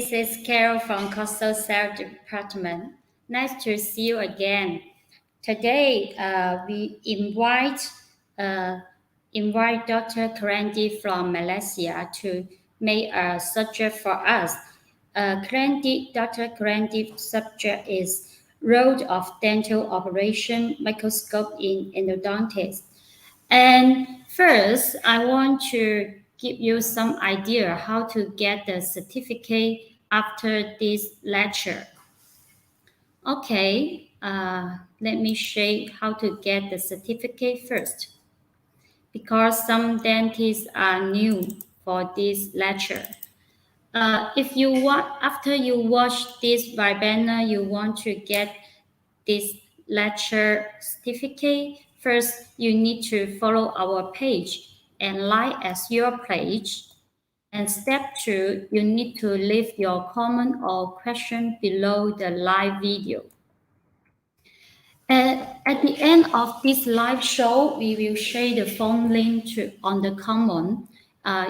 this is Carol from COXO Sales Department. Nice to see you again. Today, we invite Dr. Kranthi from Malaysia to make a subject for us. Dr. Kranthi's subject is Role of Dental Operation Microscope in Endodontics. And first, I want to give you some idea how to get the certificate after this lecture. Okay, let me show how to get the certificate first. Because some dentists are new for this lecture. If you want, after you watch this webinar, you want to get this lecture certificate, first you need to follow our page and like as your page. And step 2, you need to leave your comment or question below the live video. At the end of this live show, we will share the form link on the comment.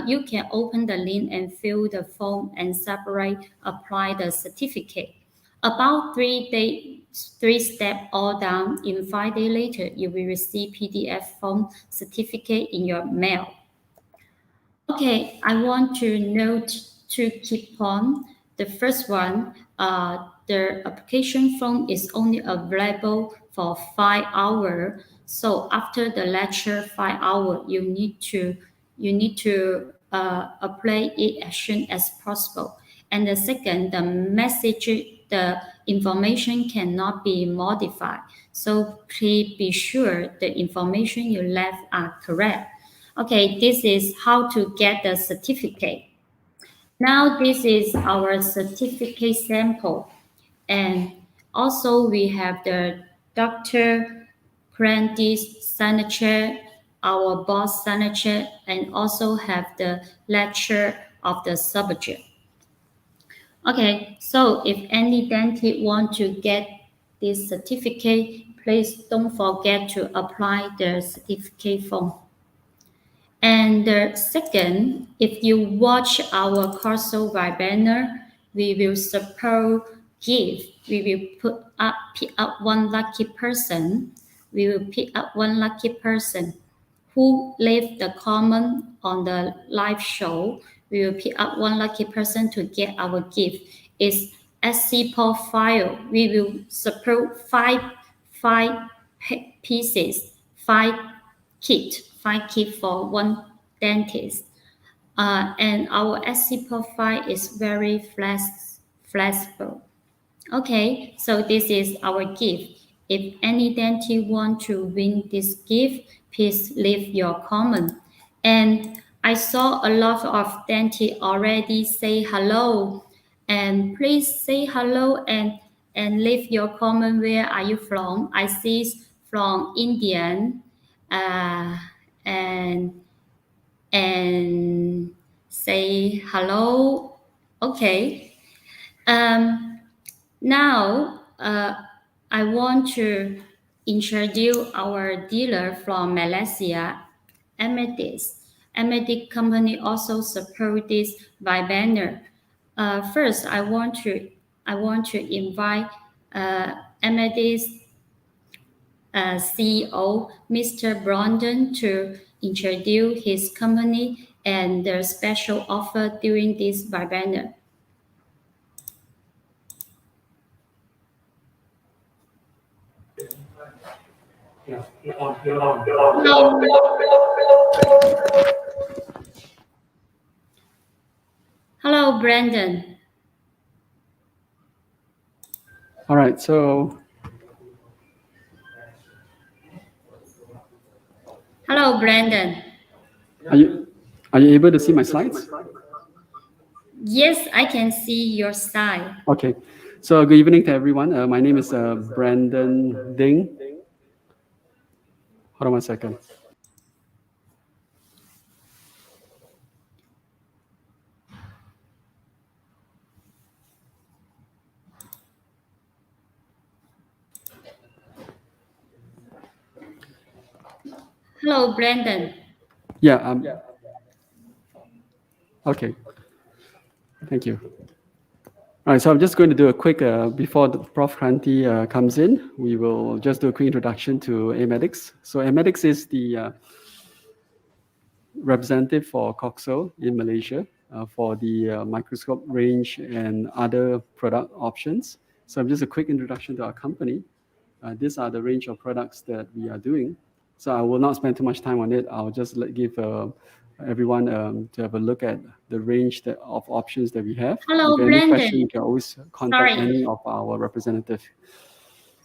You can open the link and fill the form and separate, apply the certificate. About 3 steps all done. In 5 days later, you will receive PDF form certificate in your mail. Okay, I want to note 2 key points. The first one, the application form is only available for 5 hours. So after the lecture, 5 hours, you need to apply it as soon as possible. And the second, the message, the information cannot be modified. So please be sure the information you left are correct. Okay, this is how to get the certificate. Now this is our certificate sample. And also we have the Dr. Kranthi's signature, our boss signature, and also have the lecture of the subject. Okay, so if any dentist want to get this certificate, please don't forget to apply the certificate form. And the second, if you watch our COXO webinar, we will support gift. We will pick up one lucky person. We will pick up one lucky person who leave the comment on the live show. We will pick up one lucky person to get our gift. It's SC file. We will support five pieces, 5 kit for one dentist. And our SC profile is very flexible. Okay, so this is our gift. If any dentist want to win this gift, please leave your comment. And I saw a lot of dentists already say hello. And please say hello and leave your comment. Where are you from? I see from Indian. And say hello. Okay. Now I want to introduce our dealer from Malaysia, Amethyst. Amethyst company also support this webinar. First, I want to invite Amethyst CEO, Mr. Brandon, to introduce his company and their special offer during this webinar. Hello, Brandon. All right, so. Hello, Brandon. Are you able to see my slides? Yes, I can see your slide. Okay, so good evening to everyone. My name is Brandon Ding. Hold on one second. Hello, Brandon. Yeah. Okay. Thank you. All right, so I'm just going to do a quick, before the Prof. Kranthi comes in, we will just do a quick introduction to AMedics. So AMedics is the representative for COXO in Malaysia for the microscope range and other product options. So just a quick introduction to our company. These are the range of products that we are doing. So I will not spend too much time on it. I'll just give everyone to have a look at the range of options that we have. Hello, If any question, you Brandon. can always contact Sorry. any of our representatives.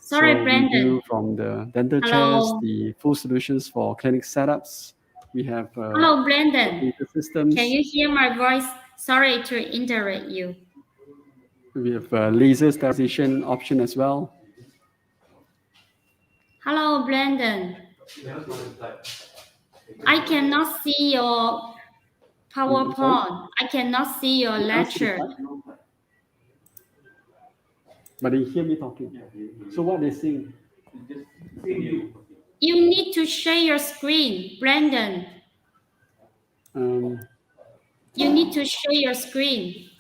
Sorry, So we Brandon. do from the dental chairs, Hello. the full solutions for clinic setups. We have Hello, Brandon. computer Can systems. you hear my voice? Sorry to interrupt you. We have laser sterilization option as well. Hello, Brandon. I cannot see your PowerPoint. I cannot see your lecture. But they hear me talking. So what they saying? You need to share your screen, Brandon. You need to share your screen.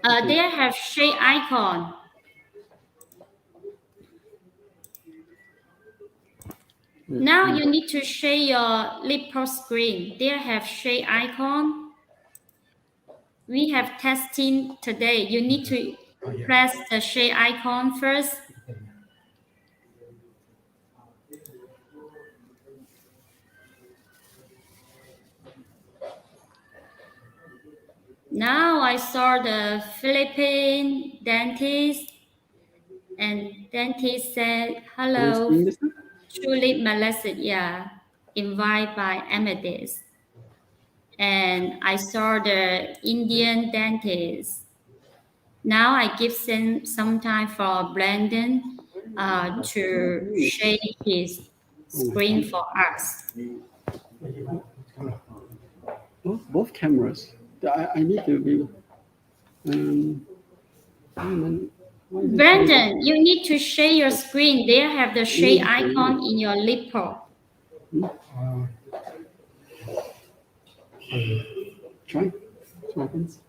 There have share icon. Now you need to share your lipo screen. There have share icon. We have testing today. You need to press the share icon first. Now I saw the Philippine dentist, and dentist said, hello, truly Malaysia, yeah, invited by Amethyst. And I saw the Indian dentist. Now I give some time for Brandon to share his screen for us. Both cameras. I need to be. Brandon, you need to share your screen. There have the share icon in your lipo. Try. What happens?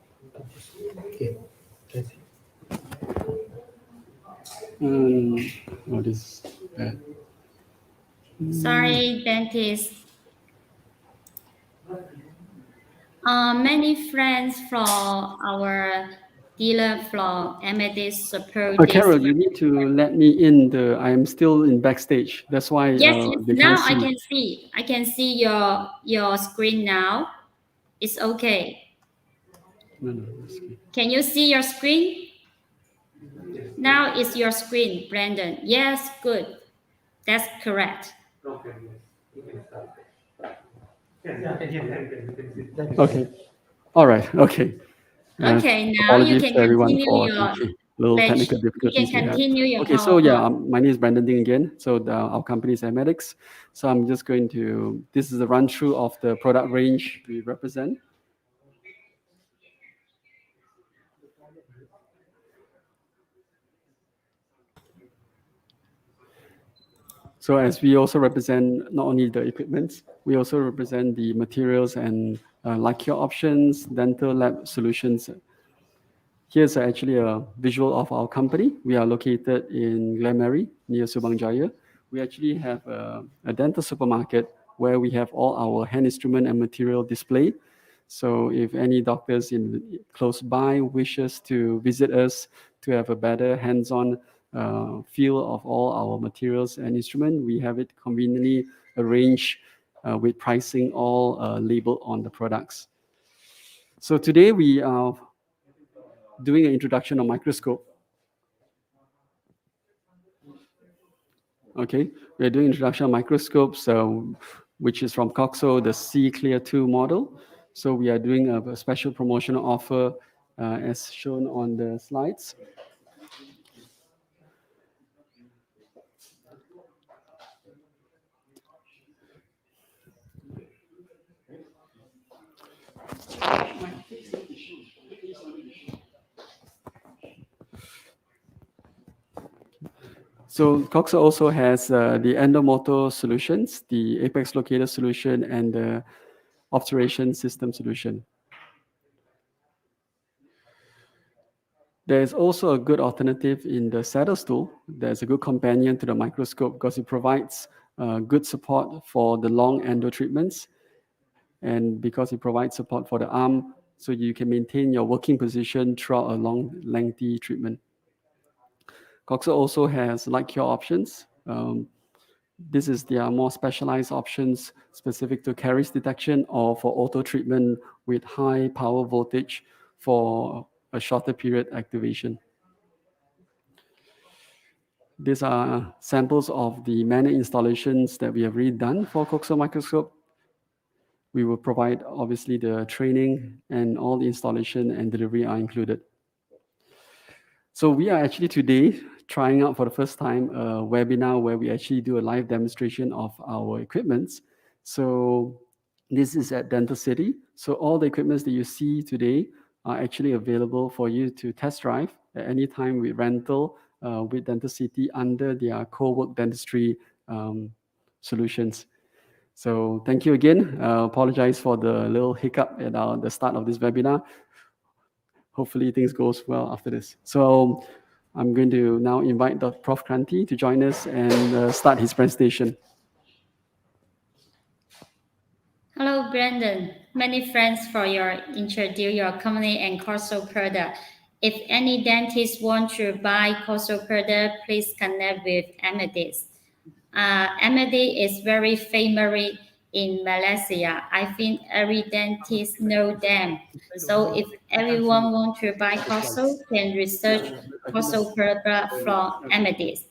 Okay. Oh, this is bad. Sorry, dentist. Many friends from our dealer from Amethyst support this. Carol, you need to let me in. I am still in backstage. That's why Yes, they now can't see. I can see. I can see your screen now. It's okay. No, that's okay. Can you see your screen? Now it's your screen, Brandon. Yes, good. That's correct. Okay. All right. Okay. Okay, now you Apologies can to everyone continue for your the little technical you difficulties can we had. continue your Okay, so yeah, PowerPoint. my name is Brandon Ding again. So our company is Amedics. So I'm just going to, this is a run through of the product range we represent. So as we also represent not only the equipment, we also represent the materials and lacquer options, dental lab solutions. Here's actually a visual of our company. We are located in Glenmary, near Subang Jaya. We actually have a dental supermarket where we have all our hand instrument and material displayed. So if any doctors in close by wishes to visit us to have a better hands-on feel of all our materials and instrument, we have it conveniently arranged with pricing all labeled on the products. So today we are doing an introduction of microscope. Okay, we're doing introduction of microscopes, which is from COXO, the C Clear 2 model. So we are doing a special promotional offer as shown on the slides. So COXO also has the endomotor solutions, the apex locator solution, and the obturation system solution. There is also a good alternative in the saddle stool. There's a good companion to the microscope because it provides good support for the long endo treatments, and because it provides support for the arm, so you can maintain your working position throughout a long, lengthy treatment. COXO also has light cure options. This is their more specialized options specific to caries detection or for auto treatment with high power voltage for a shorter period activation. These are samples of the many installations that we have already done for COXO microscope. We will provide, obviously, the training, and all the installation and delivery are included. So we are actually today trying out for the first time a webinar where we actually do a live demonstration of our equipments. So this is at Dental City. So all the equipments that you see today are actually available for you to test drive at any time with rental with Dental City under their co-work dentistry solutions. So thank you again. Apologize for the little hiccup at the start of this webinar. Hopefully things goes well after this. So I'm going to now invite Dr. Prof. Kranthi to join us and start his presentation. Hello, Brandon. Many thanks for introduce your company and COXO product. If any dentist want to buy COXO product, please connect with Amethyst. Amethyst is very famous in Malaysia. I think every dentist know them. So if everyone want to buy COXO, can research COXO product from Amethyst.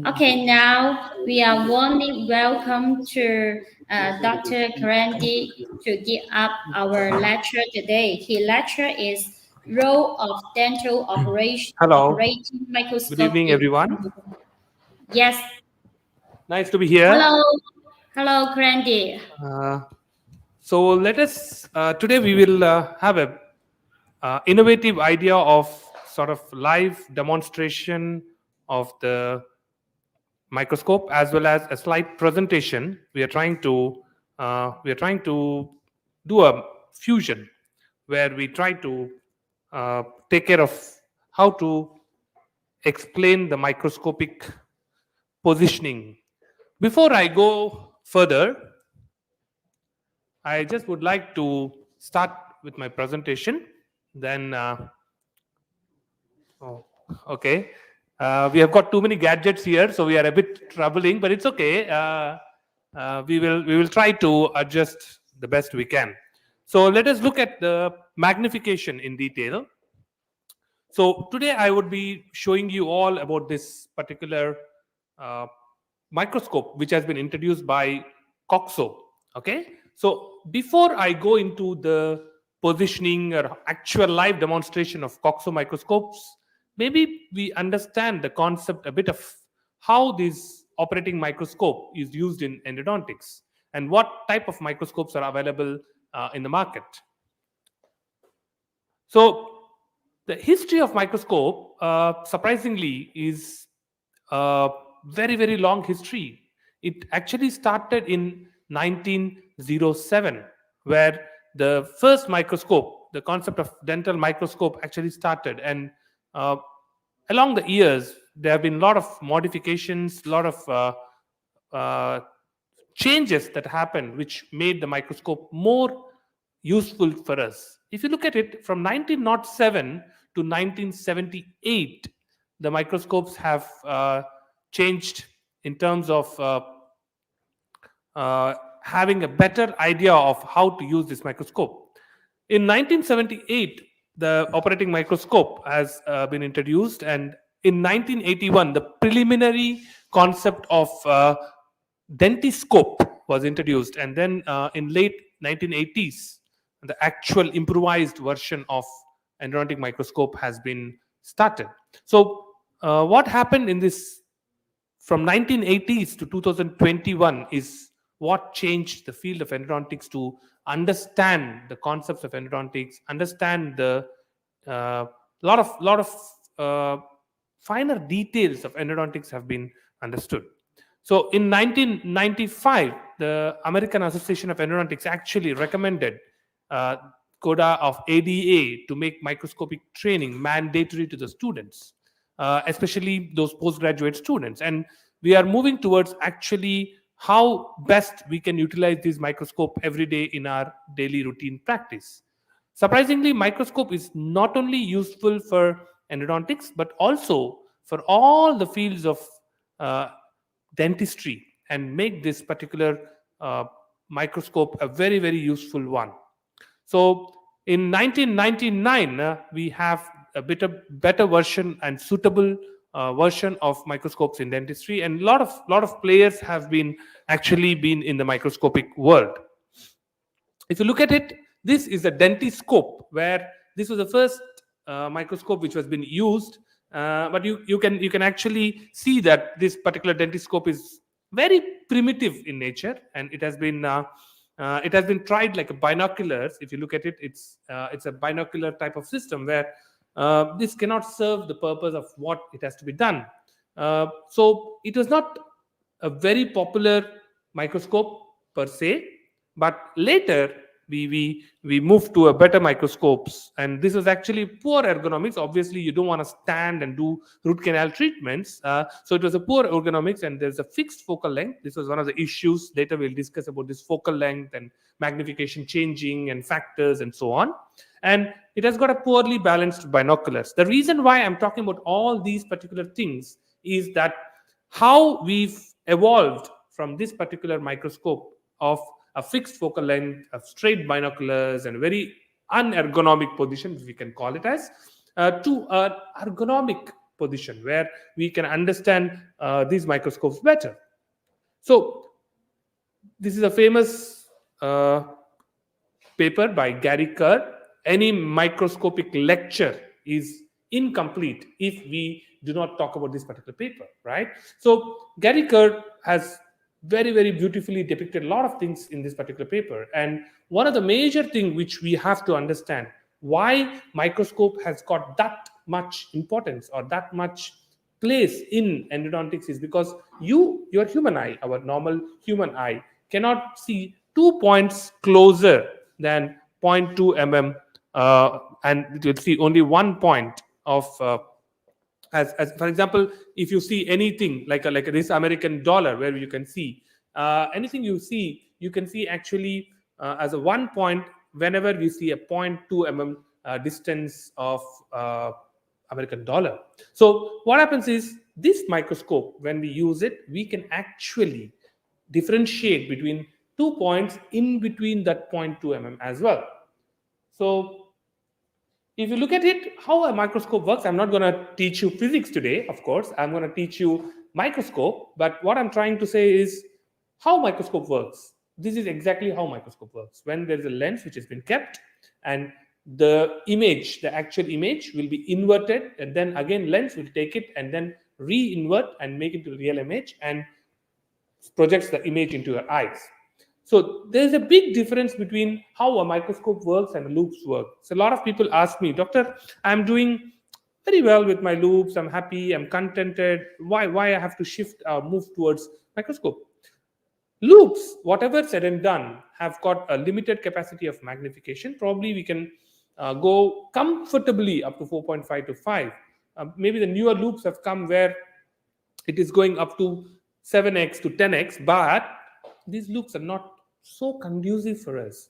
Okay, now we are warmly welcome to Dr. Kranthi to give up our lecture today. His lecture is Role of Dental Hello. Operating Microscope. Good evening, everyone. Yes. Nice to be here. Hello, Kranthi. So let us, today we will have a innovative idea of sort of live demonstration of the microscope as well as a slide presentation. We are trying to do a fusion where we try to take care of how to explain the microscopic positioning. Before I go further, I just would like to start with my presentation. Then, okay. We have got too many gadgets here, so we are a bit troubling, but it's okay. We will try to adjust the best we can. So let us look at the magnification in detail. So today I would be showing you all about this particular microscope which has been introduced by COXO. Okay. So before I go into the positioning or actual live demonstration of COXO microscopes, maybe we understand the concept a bit of how this operating microscope is used in endodontics and what type of microscopes are available in the market. So the history of microscope, surprisingly, is a very, very long history. It actually started in 1907, where the first microscope, the concept of dental microscope, actually started. And along the years, there have been a lot of modifications, a lot of changes that happened, which made the microscope more useful for us. If you look at it from 1907 to 1978, the microscopes have changed in terms of having a better idea of how to use this microscope. In 1978, the operating microscope has been introduced, and in 1981, the preliminary concept of dentiscope was introduced, and then in late 1980s, the actual improvised version of endodontic microscope has been started. So what happened in this from 1980s to 2021 is what changed the field of endodontics to understand the concepts of endodontics, understand the lot of finer details of endodontics have been understood. So in 1995, the American Association of Endodontics actually recommended quota of ADA to make microscopic training mandatory to the students, especially those postgraduate students. And we are moving towards actually how best we can utilize this microscope every day in our daily routine practice. Surprisingly, microscope is not only useful for endodontics, but also for all the fields of uh, dentistry, and make this particular uh, microscope a very, very useful one. So in 1999, we have a better version and suitable version of microscopes in dentistry, and lot of players have been actually been in the microscopic world. If you look at it, this is a dentiscope, where this was the first microscope which was been used. But you can actually see that this particular dentiscope is very primitive in nature, and it has been tried like a binoculars. If you look at it, it's a binocular type of system, where this cannot serve the purpose of what it has to be done. So it was not a very popular microscope per se, but later we moved to a better microscopes, and this was actually poor ergonomics. Obviously you don't want to stand and do root canal treatments, so it was a poor ergonomics, and there's a fixed focal length. This was one of the issues. Later we'll discuss about this focal length and magnification changing and factors and so on. And it has got a poorly balanced binoculars. The reason why I'm talking about all these particular things is that how we've evolved from this particular microscope of a fixed focal length, of straight binoculars, and a very unergonomic position, if we can call it as, to an ergonomic position where we can understand these microscopes better. So this is a famous paper by Gary Kerr. Any microscopic lecture is incomplete if we do not talk about this particular paper, right? So Gary Kerr has very, very beautifully depicted a lot of things in this particular paper. And one of the major things which we have to understand, why microscope has got that much importance or that much place in endodontics, is because your human eye, our normal human eye, cannot see 2 points closer than 0.2 mm, and it will see only 1 point of as for example, if you see anything like this American dollar, where you can see anything you can see actually as a 1 point whenever we see a 0.2 mm distance of American dollar. So what happens is, this microscope, when we use it, we can actually differentiate between 2 points in between that 0.2 mm as well. So if you look at it, how a microscope works, I'm not going to teach you physics today, of course. I'm going to teach you microscope. But what I'm trying to say is how microscope works. This is exactly how microscope works. When there's a lens which has been kept, and the image, the actual image, will be inverted, and then again lens will take it and then re-invert and make it to a real image and projects the image into your eyes. So there's a big difference between how a microscope works and loops work. So a lot of people ask me, doctor, I'm doing very well with my loops, I'm happy, I'm contented. Why I have to shift or move towards microscope? Loops, whatever said and done, have got a limited capacity of magnification. Probably we can go comfortably up to 4.5 to 5. Maybe the newer loops have come where it is going up to 7x to 10x, but these loops are not so conducive for us.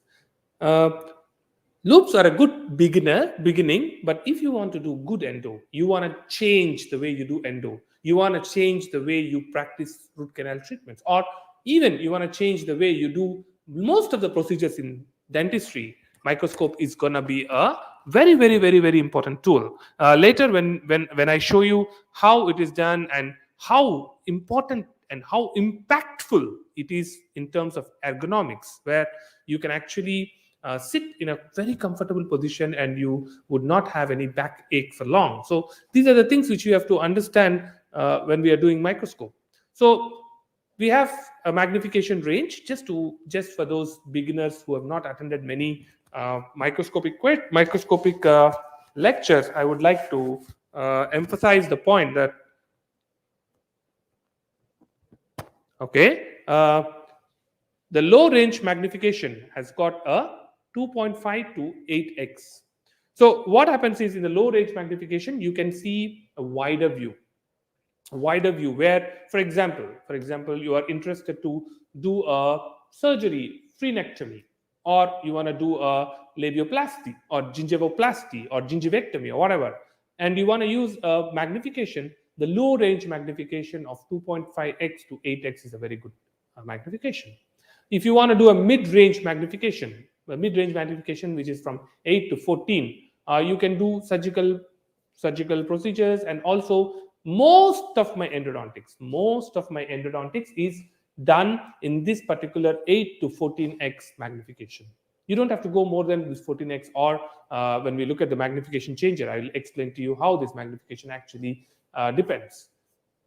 Loops are a good beginning, but if you want to do good endo, you want to change the way you do endo, you want to change the way you practice root canal treatments, or even you want to change the way you do most of the procedures in dentistry, microscope is going to be a very, very, very, very important tool. Later, when I show you how it is done and how important and how impactful it is in terms of ergonomics, where you can actually sit in a very comfortable position and you would not have any backache for long. So these are the things which you have to understand when we are doing microscope. So we have a magnification range, just for those beginners who have not attended many microscopic lectures. I would like to emphasize the point that the low range magnification has got a 2.5 to 8x. So what happens is, in the low range magnification, you can see a wider view, where, for example, you are interested to do a surgery, frenectomy, or you want to do a labioplasty or gingivoplasty or gingivectomy or whatever, and you want to use a magnification. The low range magnification of 2.5x to 8x is a very good magnification. If you want to do a mid-range magnification, which is from 8 to 14, you can do surgical procedures. And also, most of my endodontics is done in this particular 8 to 14x magnification. You don't have to go more than this 14x, or when we look at the magnification changer, I will explain to you how this magnification actually depends.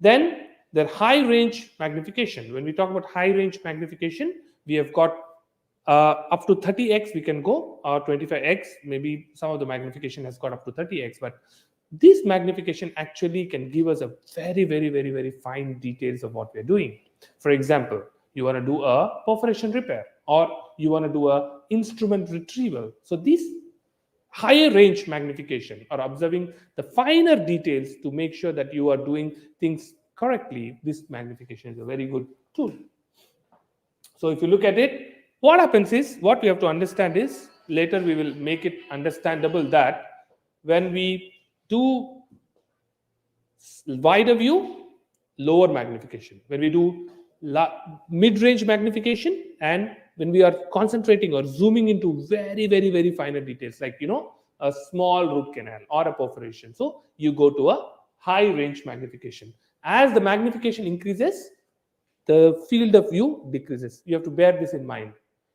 Then the high range magnification. When we talk about high range magnification, we have got up to 30x we can go, or 25x. Maybe some of the magnification has got up to 30x, but this magnification actually can give us a very, very, very, very fine details of what we're doing. For example, you want to do a perforation repair, or you want to do a instrument retrieval. So this higher range magnification, or observing the finer details to make sure that you are doing things correctly, this magnification is a very good tool. So if you look at it, what happens is, what we have to understand is, later we will make it understandable, that when we do wider view, lower magnification. When we do mid-range magnification, and when we are concentrating or zooming into very, very, very finer details, like, a small root canal or a perforation, so you go to a high range magnification. As the magnification increases, the field of view decreases. You have to bear this in mind.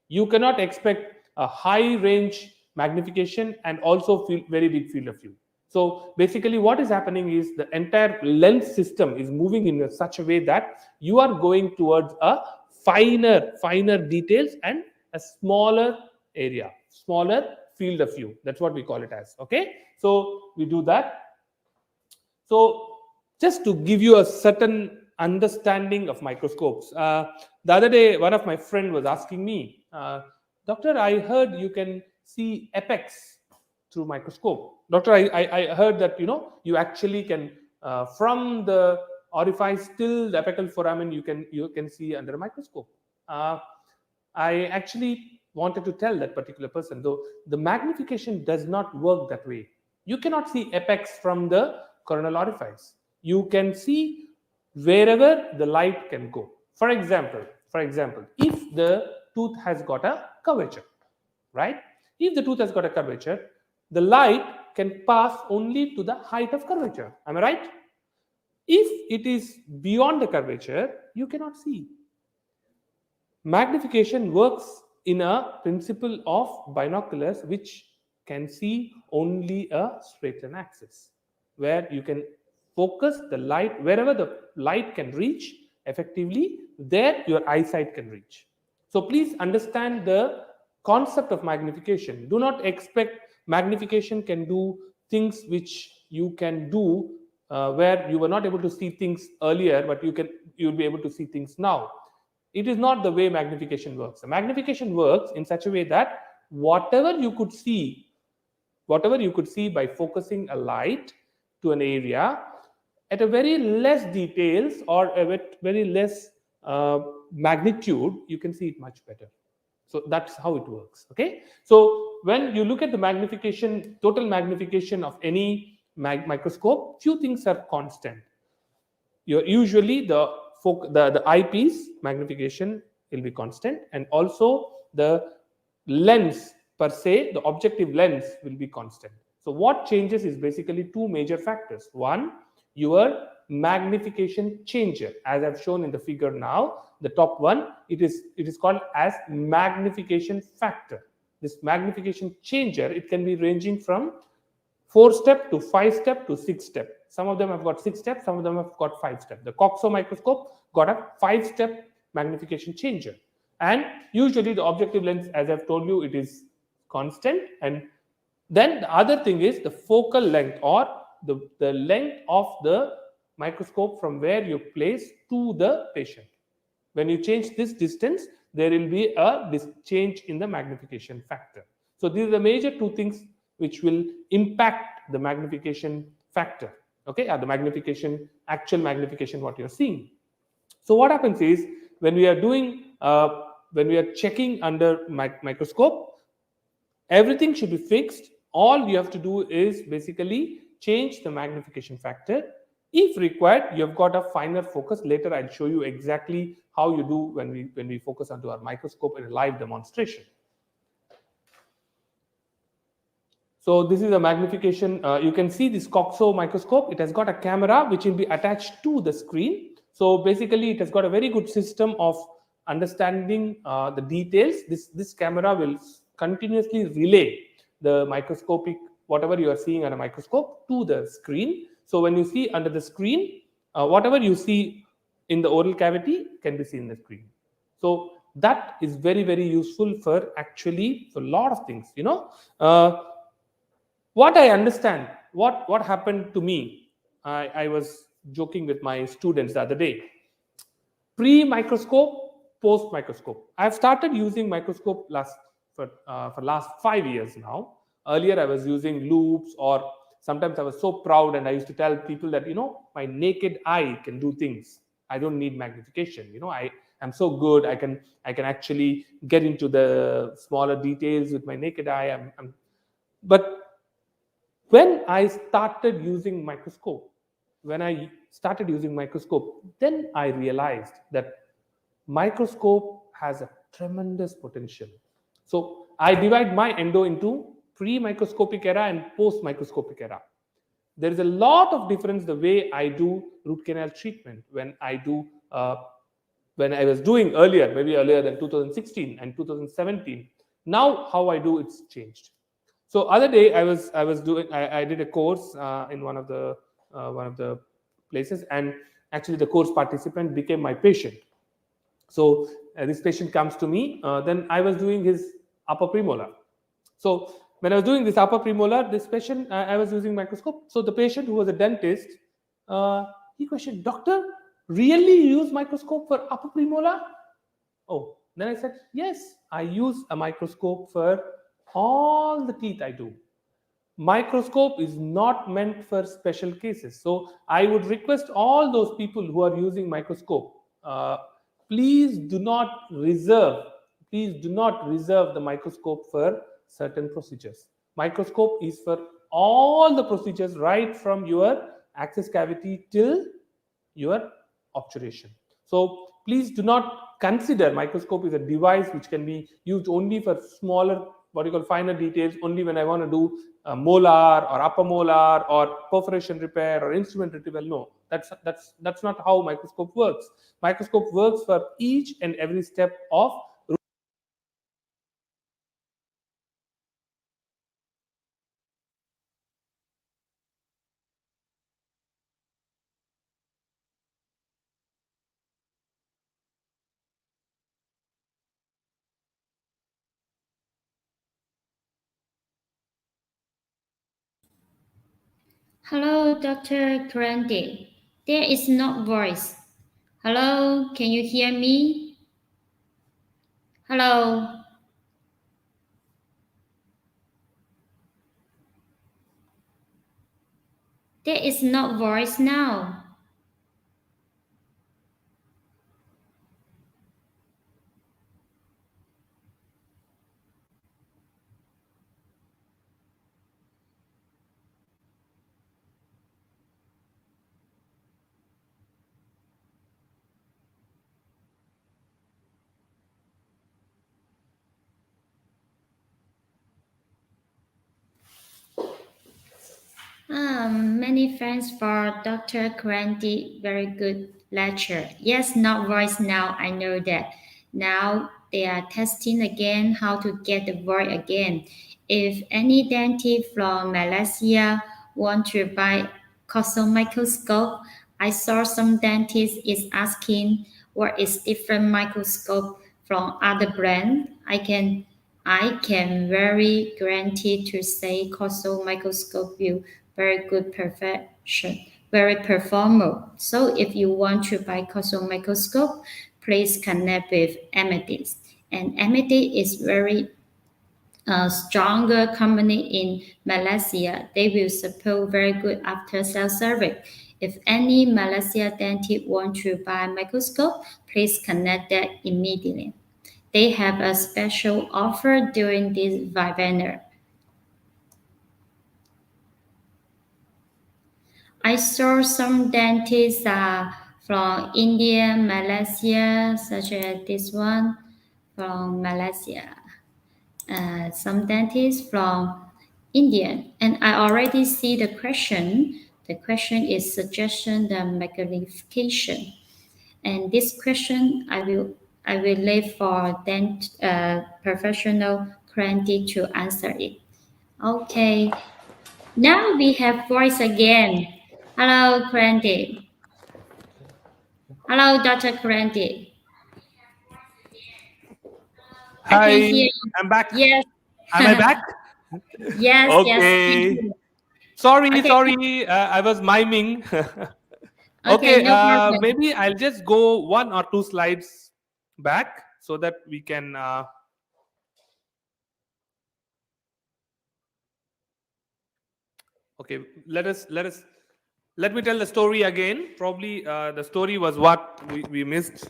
You cannot expect a high range magnification and also very big field of view. So basically what is happening is, the entire lens system is moving in such a way that you are going towards a finer details and a smaller area, smaller field of view. That's what we call it as. Okay, so we do that. So just to give you a certain understanding of microscopes, the other day one of my friend was asking me, doctor, I heard you can see apex through microscope. Doctor, I heard that you actually can from the orifice till the apical foramen you can see under a microscope. I actually wanted to tell that particular person, though, the magnification does not work that way. You cannot see apex from the coronal orifice. You can see wherever the light can go. For example, if the tooth has got a curvature, right? If the tooth has got a curvature, the light can pass only to the height of curvature. Am I right? If it is beyond the curvature, you cannot see. Magnification works in a principle of binoculars, which can see only a straight-line axis, where you can focus the light wherever the light can reach effectively, there your eyesight can reach. So please understand the concept of magnification. Do not expect magnification can do things which you can do where you were not able to see things earlier, but you'll be able to see things now. It is not the way magnification works. The magnification works in such a way that whatever you could see by focusing a light to an area at a very less details or a very less magnitude, you can see it much better. So that's how it works. Okay, so when you look at the magnification, total magnification of any microscope, few things are constant. Usually the eyepiece magnification will be constant, and also the lens per se, the objective lens will be constant. So what changes is basically two major factors. One, your magnification changer, as I've shown in the figure now. The top one, it is called as magnification factor. This magnification changer, it can be ranging from 4-step to 5-step to 6-step. Some of them have got 6 steps, some of them have got 5 steps. The COXO microscope got a 5-step magnification changer. And usually the objective lens, as I've told you, it is constant. And then the other thing is the focal length, or the length of the microscope from where you place to the patient. When you change this distance, there will be a change in the magnification factor. So these are the major two things which will impact the magnification factor, okay, or the actual magnification what you're seeing. So what happens is, when we are doing when we are checking under microscope, everything should be fixed. All you have to do is basically change the magnification factor. If required, you have got a finer focus. Later I'll show you exactly how you do when we focus onto our microscope in a live demonstration. So this is a magnification. You can see this COXO microscope. It has got a camera which will be attached to the screen. So basically, it has got a very good system of understanding the details. This camera will continuously relay the microscopic, whatever you are seeing on a microscope, to the screen. So when you see under the screen, whatever you see in the oral cavity can be seen in the screen. So that is very, very useful for actually for a lot of things. What I understand, what happened to me, I was joking with my students the other day. Pre-microscope, post-microscope. I've started using microscope for last 5 years now. Earlier, I was using loupes, or sometimes I was so proud and I used to tell people that, my naked eye can do things. I don't need magnification. I am so good. I can actually get into the smaller details with my naked eye. But when I started using microscope, then I realized that microscope has a tremendous potential. So I divide my endo into pre-microscopic era and post-microscopic era. There is a lot of difference the way I do root canal treatment when I was doing earlier, maybe earlier than 2016 and 2017. Now how I do, it's changed. So other day I did a course in one of the places, and actually the course participant became my patient. So this patient comes to me. Then I was doing his upper premolar. So when I was doing this upper premolar, this patient, I was using microscope. So the patient, who was a dentist, he questioned, "Doctor, really you use microscope for upper premolar?" Oh, then I said, "Yes, I use a microscope for all the teeth I do. Microscope is not meant for special cases." So I would request all those people who are using microscope, please do not reserve the microscope for certain procedures. Microscope is for all the procedures, right from your access cavity till your obturation. So please do not consider microscope is a device which can be used only for smaller, what you call finer details, only when I want to do a molar or upper molar or perforation repair or instrument retrieval. No, that's not how microscope works. Microscope works for each and every step of Hello, Dr. Kranthi. There is no voice. Hello, can you hear me? Hello. There is no voice now. Many thanks for Dr. Kranthi. Very good lecture. Yes, not voice now. I know that. Now they are testing again how to get the voice again. If any dentist from Malaysia want to buy COXO microscope, I saw some dentist is asking what is different microscope from other brand. I can very guarantee to say COXO microscope will very good perfection, very performer. So if you want to buy COXO microscope, please connect with Amethyst. And Amethyst is very a stronger company in Malaysia. They will support very good after sales service. If any Malaysia dentist want to buy microscope, please connect that immediately. They have a special offer during this webinar. I saw some dentists from India, Malaysia, such as this one from Malaysia. Some dentists from India, and I already see the question. The question is suggestion the magnification, and this question I will leave for professional Kranthi to answer it. Okay, now we have voice again. Hello, Kranthi. Hello, Dr. Kranthi. I Hi, can hear you. I'm back. Yes. Am I back? Yes, yes. Okay. Thank you. Sorry, Okay. sorry. I was miming. Okay, Okay, no problem. maybe I'll just go 1 or 2 slides back so that we can. Okay, let me tell the story again. Probably the story was what we missed.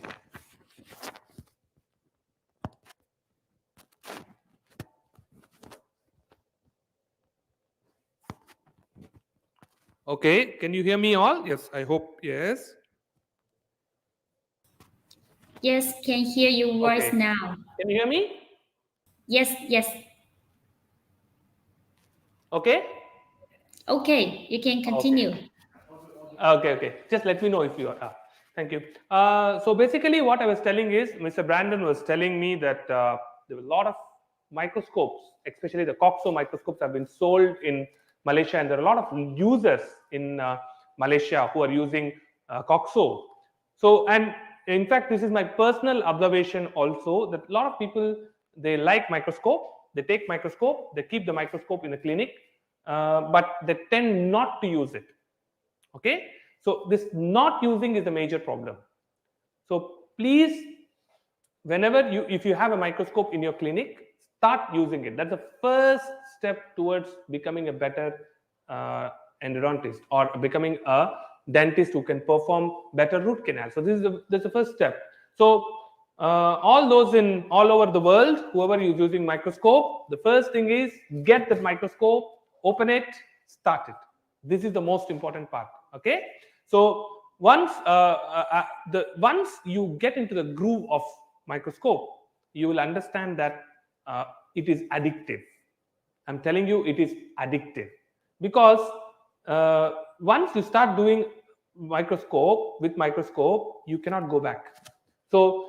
Okay, can you hear me all? Yes, I hope yes. Yes, can hear your voice Okay. now. Can you hear me? Yes, yes. Okay. Okay, you can continue. Okay. Just let me know if you are. Thank you. So basically, what I was telling is, Mr. Brandon was telling me that there were a lot of microscopes, especially the COXO microscopes, have been sold in Malaysia, and there are a lot of users in Malaysia who are using COXO. So, and in fact, this is my personal observation also, that a lot of people, they like microscope, they take microscope, they keep the microscope in the clinic, but they tend not to use it. Okay, so this not using is a major problem. So please, whenever if you have a microscope in your clinic, start using it. That's the first step towards becoming a better endodontist, or becoming a dentist who can perform better root canal. So that's the first step. So all those in all over the world, whoever is using microscope, the first thing is get the microscope, open it, start it. This is the most important part. Okay, so once once you get into the groove of microscope, you will understand that it is addictive. I'm telling you, it is addictive, because once you start doing microscope, you cannot go back. So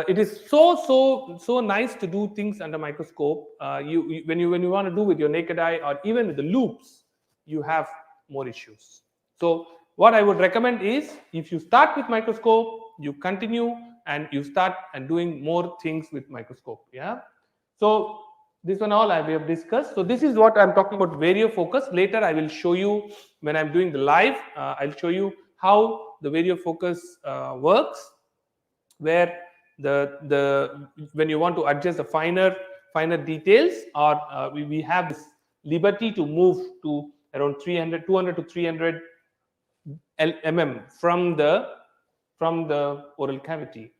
it is so nice to do things under microscope. When you want to do with your naked eye, or even with the loops, you have more issues. So what I would recommend is, if you start with microscope, you continue and you start and doing more things with microscope. Yeah. So this one all we have discussed. So this is what I'm talking about, variofocus. Later I will show you, when I'm doing the live, I'll show you how the variofocus works, where the when you want to adjust the finer details, or we have this liberty to move to around 200 to 300 from the oral cavity.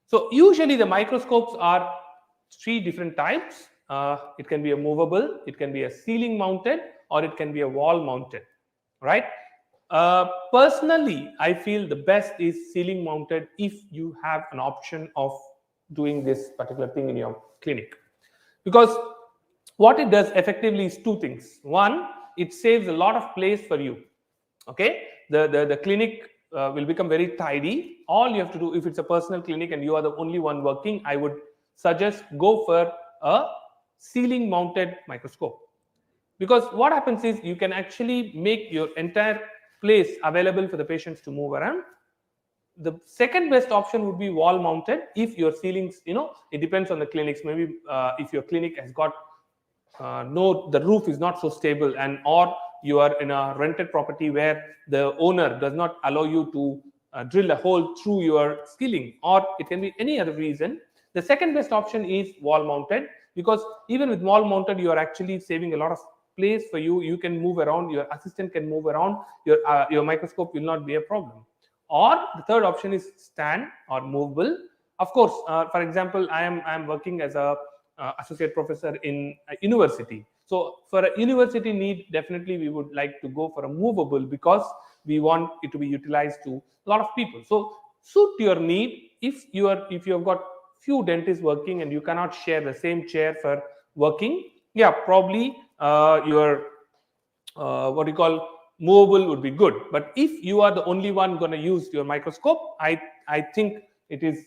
So usually the microscopes are 3 different types. It can be a movable, it can be a ceiling mounted, or it can be a wall mounted, right? Personally, I feel the best is ceiling mounted if you have an option of doing this particular thing in your clinic. Because what it does effectively is 2 things. One, it saves a lot of place for you. Okay, the clinic will become very tidy. All you have to do, if it's a personal clinic and you are the only one working, I would suggest go for a ceiling mounted microscope. Because what happens is, you can actually make your entire place available for the patients to move around. The second best option would be wall mounted. If your ceilings, it depends on the clinics. Maybe if your clinic has got the roof is not so stable, and or you are in a rented property where the owner does not allow you to drill a hole through your ceiling, or it can be any other reason. The second best option is wall mounted, because even with wall mounted, you are actually saving a lot of place for you. You can move around, your assistant can move around, your microscope will not be a problem. Or the third option is stand or movable. Of course, for example, I am working as a associate professor in a university. So for a university need, definitely we would like to go for a movable, because we want it to be utilized to a lot of people. So suit your need. If you have got few dentists working and you cannot share the same chair for working, yeah, probably your what you call movable would be good. But if you are the only one going to use your microscope, I think it is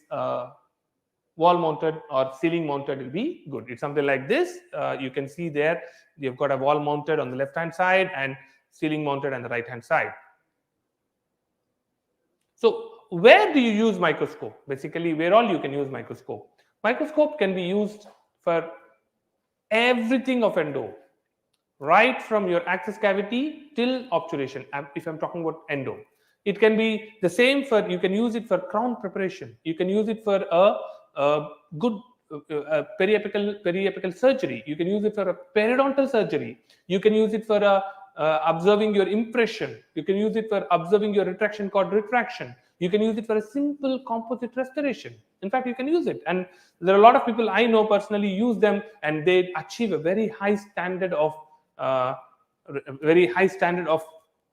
wall mounted or ceiling mounted will be good. It's something like this. You can see there you've got a wall mounted on the left hand side and ceiling mounted on the right hand side. So where do you use microscope? Basically, where all you can use microscope. Microscope can be used for everything of endo, right from your access cavity till obturation. If I'm talking about endo, it can be the same for, you can use it for crown preparation, you can use it for a good periapical surgery, you can use it for a periodontal surgery, you can use it for observing your impression, you can use it for observing your retraction cord retraction, you can use it for a simple composite restoration. In fact, you can use it, and there are a lot of people I know personally use them, and they achieve a very high standard of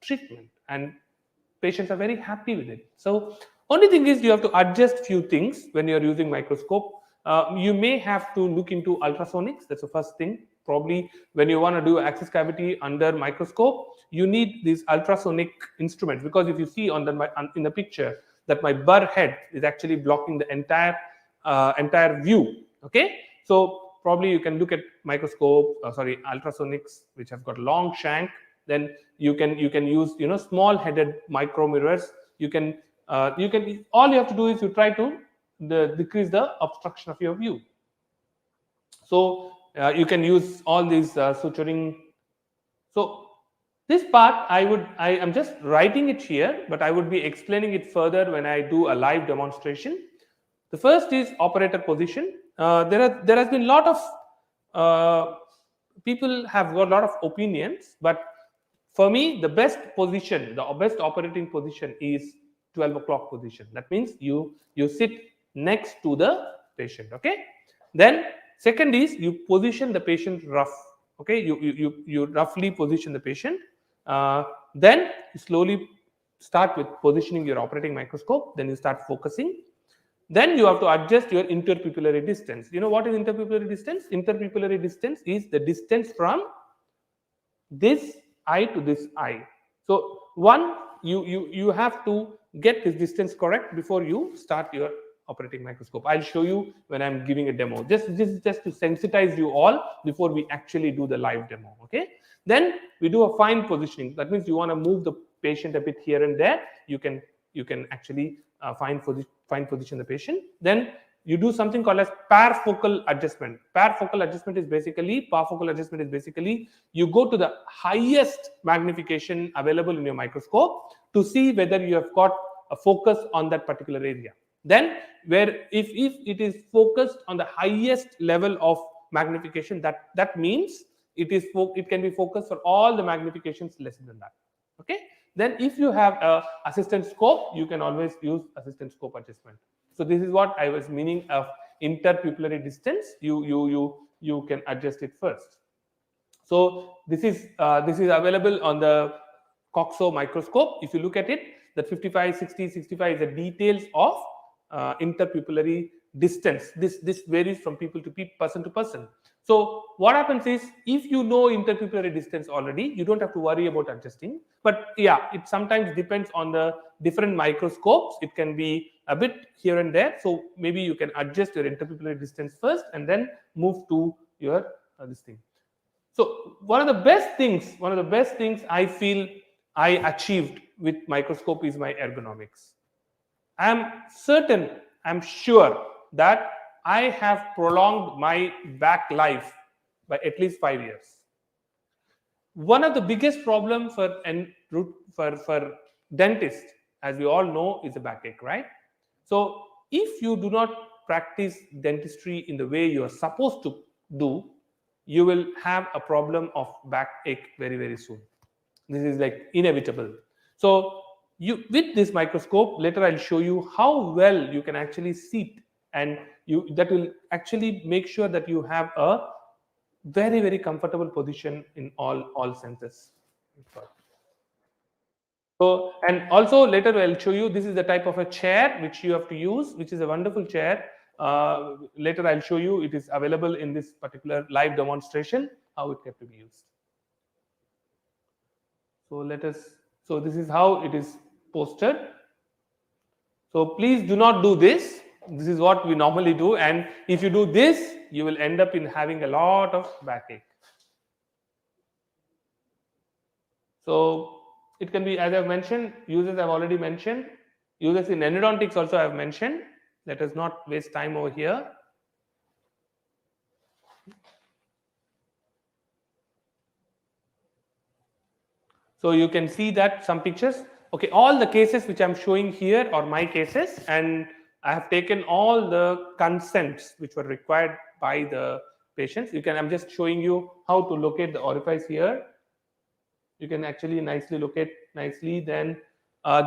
treatment, and patients are very happy with it. So only thing is you have to adjust few things when you're using microscope. You may have to look into ultrasonics. That's the first thing. Probably when you want to do access cavity under microscope, you need these ultrasonic instruments, because if you see on in the picture that my burr head is actually blocking the entire view. Okay, so probably you can look at microscope, ultrasonics, which have got long shank. Then you can use small headed micro mirrors. You can all you have to do is you try to decrease the obstruction of your view. So you can use all these suturing. So this part I am just writing it here, but I would be explaining it further when I do a live demonstration. The first is operator position. There has been a lot of people have got a lot of opinions, but for me, the best position, the best operating position is 12 o'clock position. That means you sit next to the patient. Okay. Then second is you position the patient rough. Okay, you roughly position the patient. Then you slowly start with positioning your operating microscope. Then you start focusing. Then you have to adjust your interpupillary distance. You know what is interpupillary distance? Interpupillary distance is the distance from this eye to this eye. So one, you have to get this distance correct before you start your operating microscope. I'll show you when I'm giving a demo. Just to sensitize you all before we actually do the live demo. Okay. Then we do a fine positioning. That means you want to move the patient a bit here and there. You can actually fine position the patient. Then you do something called as parfocal adjustment. Parfocal adjustment is basically you go to the highest magnification available in your microscope to see whether you have got a focus on that particular area. Then where if it is focused on the highest level of magnification, that means it can be focused for all the magnifications less than that. Okay. Then if you have a assistant scope, you can always use assistant scope adjustment. So this is what I was meaning of interpupillary distance. You can adjust it first. So this is available on the COXO microscope. If you look at it, that 55, 60, 65 is the details of interpupillary distance. This varies from person to person. So what happens is, if you know interpupillary distance already, you don't have to worry about adjusting. But yeah, it sometimes depends on the different microscopes. It can be a bit here and there. So maybe you can adjust your interpupillary distance first and then move to your this thing. So one of the best things I feel I achieved with microscope is my ergonomics. I'm sure that I have prolonged my back life by at least 5 years. One of the biggest problems for dentists, as we all know, is a backache, right? So if you do not practice dentistry in the way you are supposed to do, you will have a problem of backache very, very soon. This is like inevitable. So you, with this microscope, later I'll show you how well you can actually see it, and that will actually make sure that you have a very, very comfortable position in all senses. So, and also later I'll show you, this is the type of a chair which you have to use, which is a wonderful chair. Later I'll show you, it is available in this particular live demonstration, how it can be used. So this is how it is posted. So please do not do this. This is what we normally do. And if you do this, you will end up in having a lot of backache. So it can be, as I've mentioned, uses I've already mentioned. Uses in endodontics also I've mentioned. Let us not waste time over here. So you can see that some pictures. Okay, all the cases which I'm showing here are my cases, and I have taken all the consents which were required by the patients. I'm just showing you how to locate the orifice here. You can actually nicely locate nicely. Then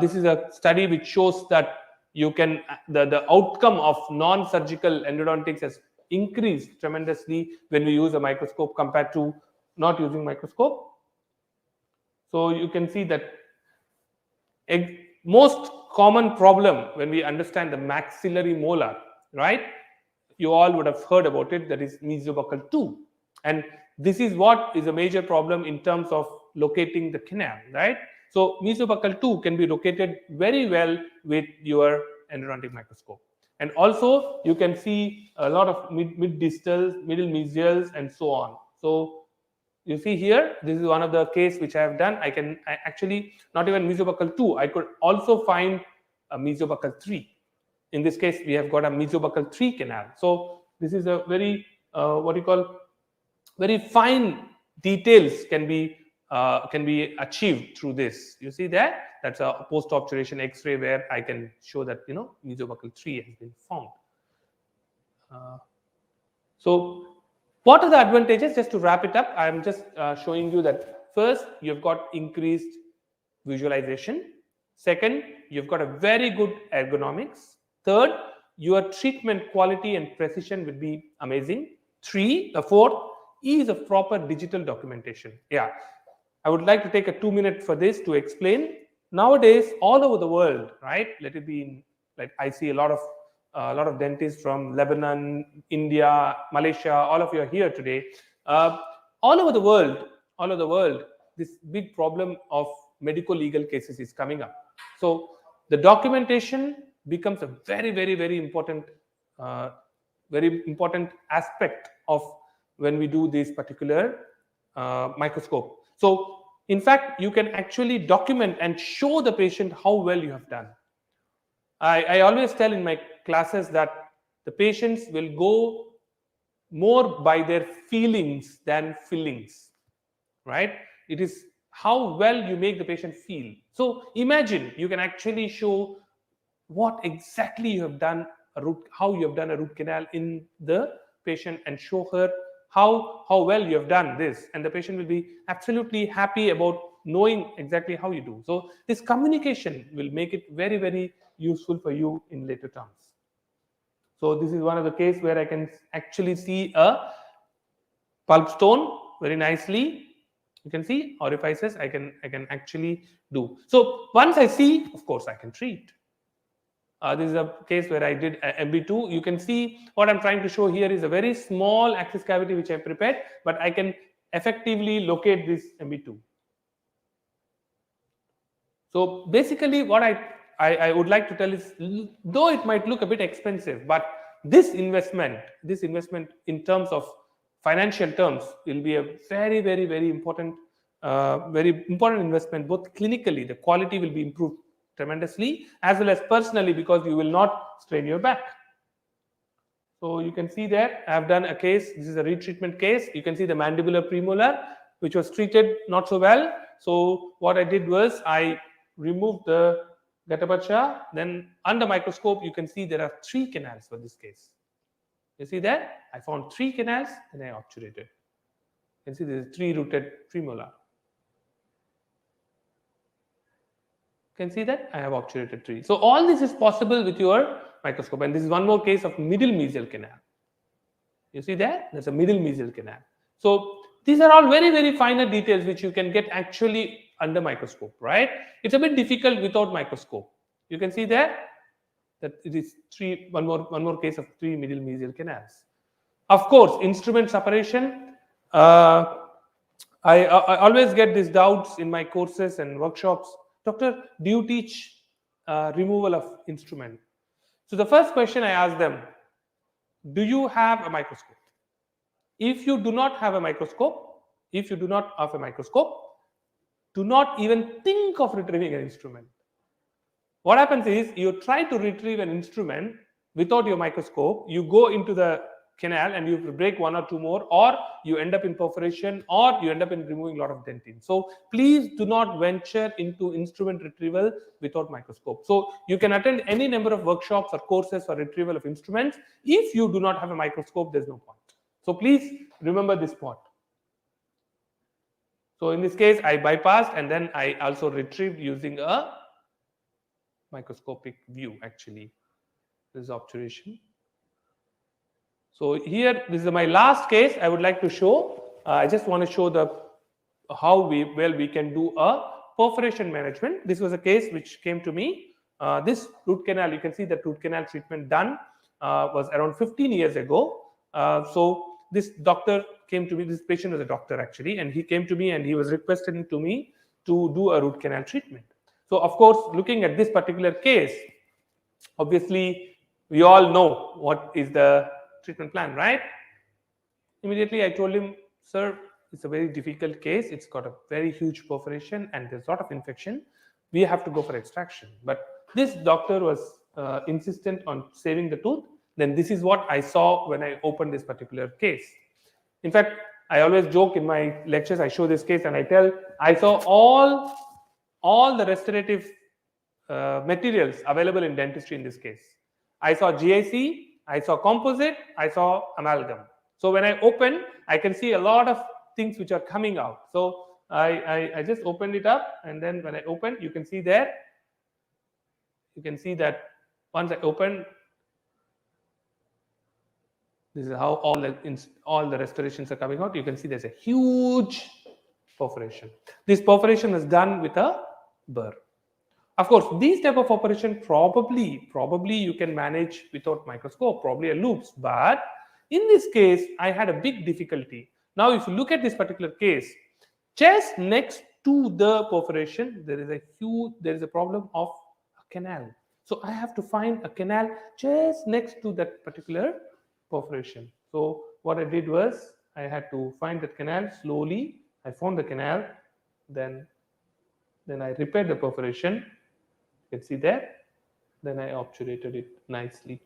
this is a study which shows that you can the outcome of non-surgical endodontics has increased tremendously when we use a microscope compared to not using microscope. So you can see that a most common problem when we understand the maxillary molar, right? You all would have heard about it, that is mesobuccal 2. And this is what is a major problem in terms of locating the canal, right? So mesobuccal 2 can be located very well with your endodontic microscope. And also you can see a lot of mid-distals, middle mesials, and so on. So you see here, this is one of the case which I have done. I actually, not even mesobuccal 2, I could also find a mesobuccal 3. In this case, we have got a mesobuccal 3 canal. So this is a very, very fine details can be achieved through this. You see there, that's a post-obturation X-ray where I can show that, mesobuccal 3 has been found. So what are the advantages? Just to wrap it up, I am just showing you that first, you've got increased visualization. Second, you've got a very good ergonomics. Third, your treatment quality and precision will be amazing. Fourth, ease of proper digital documentation. Yeah, I would like to take a 2 minutes for this to explain. Nowadays, all over the world, right? Let it be in, like I see a lot of dentists from Lebanon, India, Malaysia. All of you are here today. All over the world, this big problem of medical legal cases is coming up. So the documentation becomes a very, very, very important aspect of when we do this particular microscope. So in fact, you can actually document and show the patient how well you have done. I always tell in my classes that the patients will go more by their feelings than fillings, right? It is how well you make the patient feel. So imagine you can actually show what exactly you have done, how you have done a root canal in the patient, and show her how well you have done this, and the patient will be absolutely happy about knowing exactly how you do. So this communication will make it very, very useful for you in later terms. So this is one of the cases where I can actually see a pulp stone very nicely. You can see orifices I can actually do. So once I see, of course, I can treat. This is a case where I did MB2. You can see what I'm trying to show here is a very small access cavity which I prepared, but I can effectively locate this MB2. So basically what I would like to tell is, though it might look a bit expensive, but this investment in terms of financial terms will be a very, very, very important investment. Both clinically, the quality will be improved tremendously, as well as personally, because you will not strain your back. So you can see there, I have done a case. This is a retreatment case. You can see the mandibular premolar, which was treated not so well. So what I did was I removed the gatapacha. Then under microscope, you can see there are 3 canals for this case. You see that? I found 3 canals and I obturated. You can see there is 3 rooted premolar. You can see that I have obturated 3. So all this is possible with your microscope. And this is one more case of middle mesial canal. You see that? That's a middle mesial canal. So these are all very, very finer details which you can get actually under microscope, right? It's a bit difficult without microscope. You can see there that it is one more case of 3 middle mesial canals. Of course, instrument separation. I always get these doubts in my courses and workshops. Doctor, do you teach removal of instrument? So the first question I ask them, do you have a microscope? If you do not have a microscope, do not even think of retrieving an instrument. What happens is you try to retrieve an instrument without your microscope, you go into the canal and you break 1 or 2 more, or you end up in perforation, or you end up in removing a lot of dentin. So please do not venture into instrument retrieval without microscope. So you can attend any number of workshops or courses for retrieval of instruments. If you do not have a microscope, there's no point. So please remember this point. So in this case, I bypassed and then I also retrieved using a microscopic view. Actually, this is obturation. So here, this is my last case I would like to show. I just want to show how well we can do a perforation management. This was a case which came to me. This root canal, you can see that root canal treatment done was around 15 years ago. So this doctor came to me, this patient was a doctor actually, and he came to me and he was requesting to me to do a root canal treatment. So of course, looking at this particular case, obviously we all know what is the treatment plan, right? Immediately I told him, sir, it's a very difficult case. It's got a very huge perforation and there's a lot of infection. We have to go for extraction. But this doctor was insistent on saving the tooth. Then this is what I saw when I opened this particular case. In fact, I always joke in my lectures, I show this case and I tell, I saw all the restorative materials available in dentistry in this case. I saw GIC, I saw composite, I saw amalgam. So when I open, I can see a lot of things which are coming out. So I just opened it up, and then when I open, you can see there, you can see that once I open, this is how all the restorations are coming out. You can see there's a huge perforation. This perforation is done with a burr. Of course, these type of operation probably you can manage without microscope, probably a loops. But in this case, I had a big difficulty. Now, if you look at this particular case, just next to the perforation, there is a problem of a canal. So I have to find a canal just next to that particular perforation. So what I did was I had to find that canal slowly. I found the canal, then I repaired the perforation. You can see there. Then I obturated it nicely.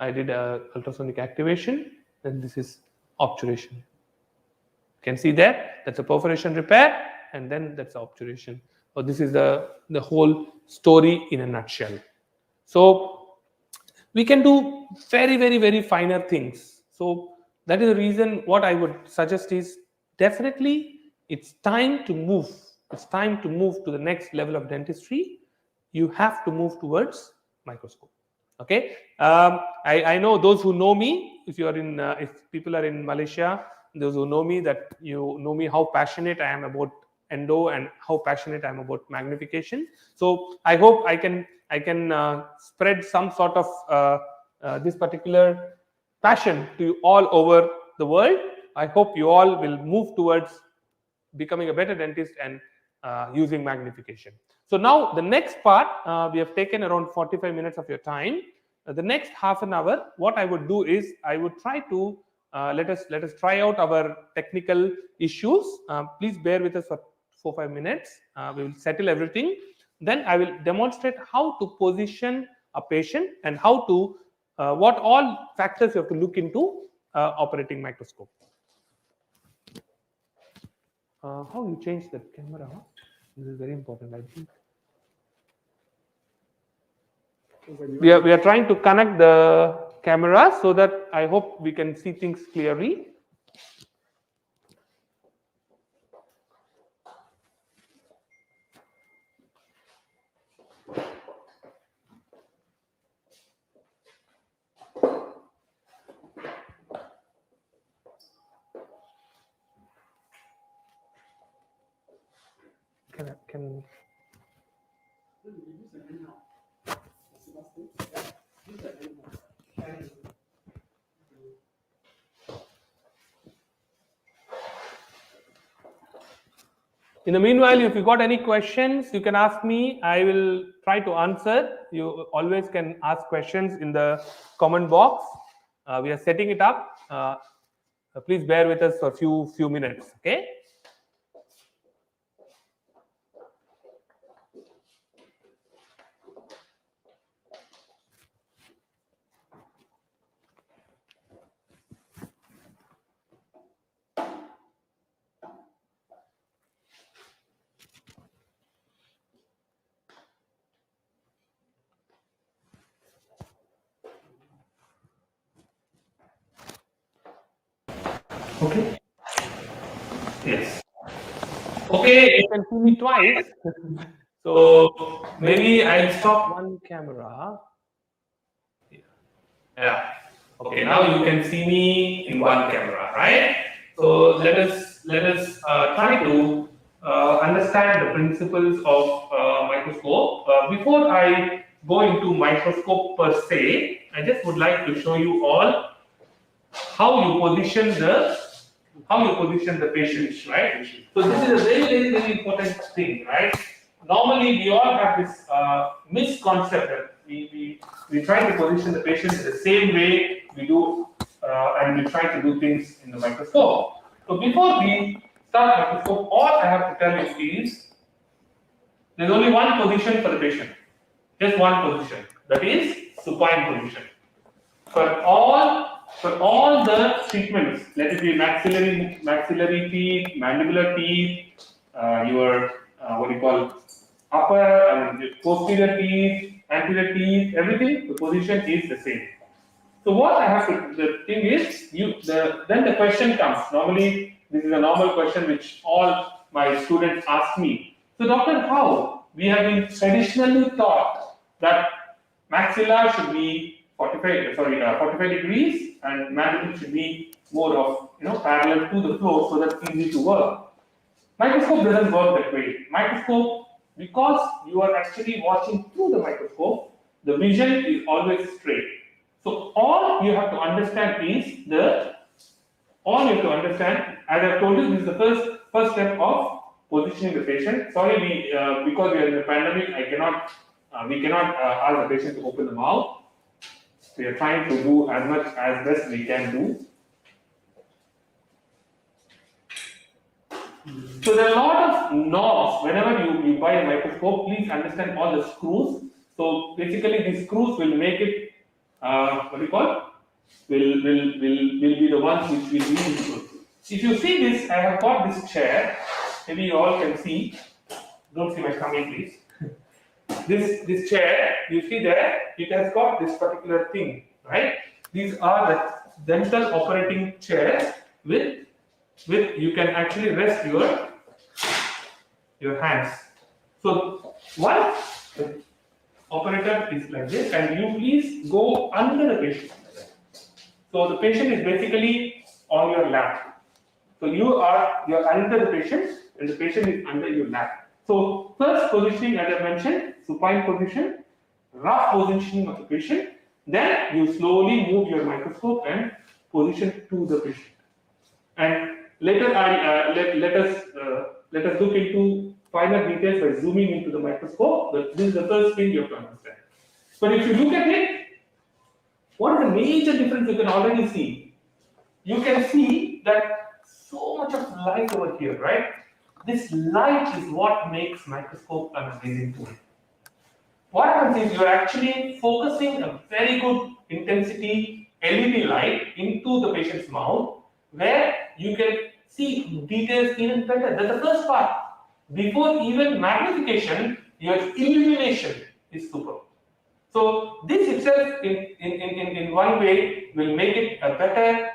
I did a ultrasonic activation. Then this is obturation. You can see there. That's a perforation repair, and then that's obturation. So this is the whole story in a nutshell. So we can do very, very, very finer things. So that is the reason what I would suggest is definitely it's time to move. It's time to move to the next level of dentistry. You have to move towards microscope. Okay. I know those who know me. If you are in, if people are in Malaysia, those who know me, that you know me how passionate I am about endo and how passionate I am about magnification. So I hope I can spread some sort of this particular passion to all over the world. I hope you all will move towards becoming a better dentist and using magnification. So now the next part, we have taken around 45 minutes of your time. The next half an hour, what I would do is I would try to let us try out our technical issues. Please bear with us for 4-5 minutes. We will settle everything. Then I will demonstrate how to position a patient and how to what all factors you have to look into operating microscope. How you change the camera? This is very important, I think. We are trying to connect the camera so that I hope we can see things clearly. Can In the meanwhile, if you got any questions, you can ask me. I will try to answer. You always can ask questions in the comment box. We are setting it up. Please bear with us for a few minutes. Okay. Okay. Yes. Okay, you can see me twice. So maybe I'll stop one camera. Yeah. Okay, now you can see me in one camera, right? So let us try to understand the principles of microscope. Before I go into microscope per se, I just would like to show you all how you position the patient, right? So this is a very important thing, right? Normally we all have this misconcept that we try to position the patient the same way we do, and we try to do things in the microscope. So before we start microscope, all I have to tell you is there's only one position for the patient, just one position, that is supine position. For all the treatments, let it be maxillary teeth, mandibular teeth, your what do you call upper posterior teeth, anterior teeth, everything, the position is the same. So what I have to, the thing is, then the question comes. Normally, this is a normal question which all my students ask me. So doctor, how? We have been traditionally taught that maxilla should be 45 degrees and mandible should be more of parallel to the floor, so that's easy to work. Microscope doesn't work that way. Microscope, because you are actually watching through the microscope, the vision is always straight. So all you have to understand is as I've told you, this is the first step of positioning the patient. Sorry, because we are in the pandemic, we cannot ask the patient to open the mouth. We are trying to do as best we can do. So there are a lot of knobs. Whenever you buy a microscope, please understand all the screws. So basically, these screws will make it will be the ones which will be useful. If you see this, I have got this chair. Maybe you all can see. Don't see my tummy, please. This chair, you see there, it has got this particular thing, right? These are the dental operating chairs with you can actually rest your hands. So once the operator is like this, and you please go under the patient. So the patient is basically on your lap. So you're under the patient, and the patient is under your lap. So first positioning, as I mentioned, supine position, rough positioning of the patient. Then you slowly move your microscope and position to the patient. And later, let us look into finer details by zooming into the microscope. But this is the first thing you have to understand. But if you look at it, what is the major difference you can already see? You can see that so much of light over here, right? This light is what makes microscope an amazing tool. What happens is you're actually focusing a very good intensity LED light into the patient's mouth, where you can see details even better. That's the first part. Before even magnification, your illumination is superb. So this itself, in one way, will make it a better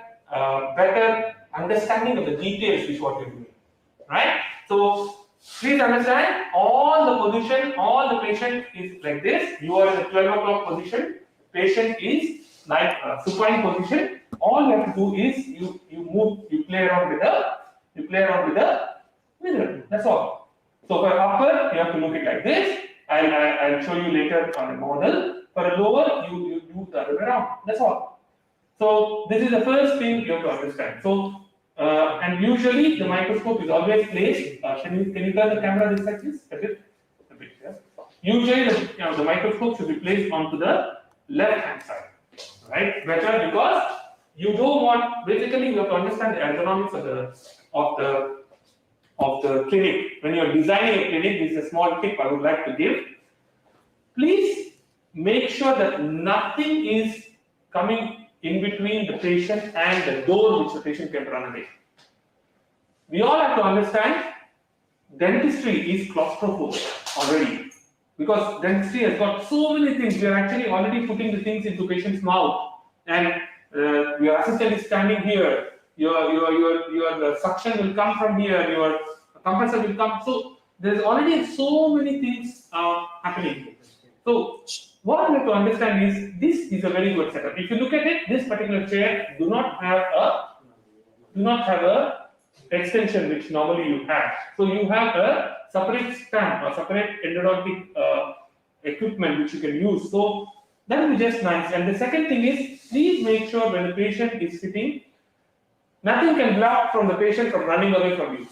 understanding of the details is what you're doing, right? So please understand, all the position, all the patient is like this. You are in the 12 o'clock position. Patient is like supine position. All you have to do is you move, you play around with the mirror. That's all. So for upper, you have to look it like this. I'll show you later on a model. For a lower, you do the other way around. That's all. So this is the first thing you have to understand. So and usually the microscope is always placed. Can you turn the camera this side, please? A bit, yeah. Usually the microscope should be placed onto the left hand side, right? Better, because you don't want, basically you have to understand the ergonomics of the clinic. When you are designing a clinic, this is a small tip I would like to give. Please make sure that nothing is coming in between the patient and the door which the patient can run away. We all have to understand dentistry is claustrophobic already, because dentistry has got so many things. We are actually already putting the things into patient's mouth, and your assistant is standing here. Your suction will come from here. Your compressor will come. So there's already so many things happening. So what we have to understand is this is a very good setup. If you look at it, this particular chair do not have a extension which normally you have. So you have a separate stand or separate endodontic equipment which you can use. So that will be just nice. And the second thing is, please make sure when the patient is sitting, nothing can block from the patient from running away from you.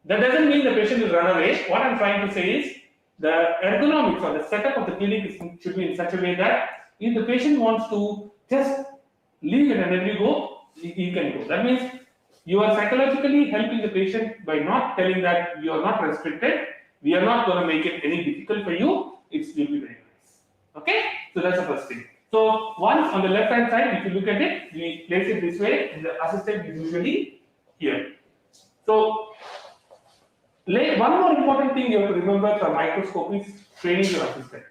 That doesn't mean the patient will run away. What I'm trying to say is, the ergonomics or the setup of the clinic should be in such a way that if the patient wants to just leave it and then you go, he can go. That means you are psychologically helping the patient by not telling that you are not restricted. We are not going to make it any difficult for you. It will be very nice. Okay? So that's the first thing. So once on the left hand side, if you look at it, we place it this way, and the assistant is usually here. So one more important thing you have to remember for microscope is training your assistant.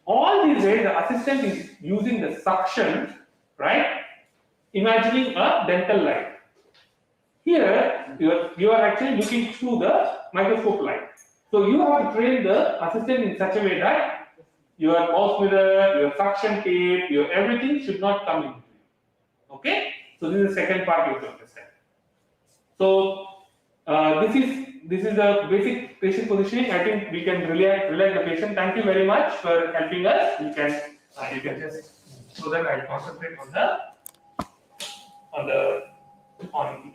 All these ways, the assistant is using the suction, right? Imagining a dental line. Here, you are actually looking through the microscope line. So you have to train the assistant in such a way that your mouse mirror, your suction tape, your everything should not come in between. Okay? So this is the second part you have to understand. So this is the basic patient positioning. I think we can relax the patient. Thank you very much for helping us. You can just, so that I concentrate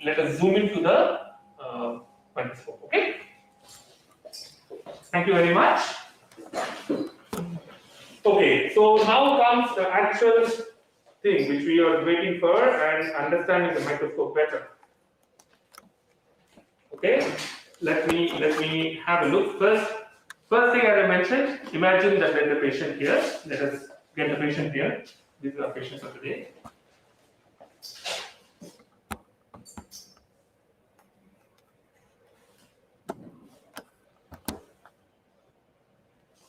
let us zoom into the microscope. Okay. Thank you very much. Okay, so now comes the actual thing which we are waiting for and understanding the microscope better. Okay, let me have a look first. First thing, as I mentioned, imagine that there's a patient here. Let us get the patient here. This is our patient for today.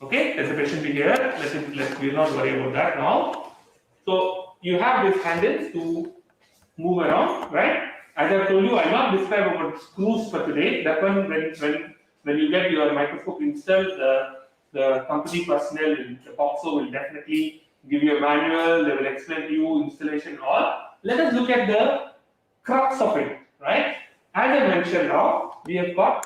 Okay, there's a patient here. We'll not worry about that now. So you have these handles to move around, right? As I told you, I'll not describe about screws for today. That one, when you get your microscope installed, the company personnel, the COXO will definitely give you a manual. They will explain to you installation all. Let us look at the crux of it, right? As I mentioned now, we have got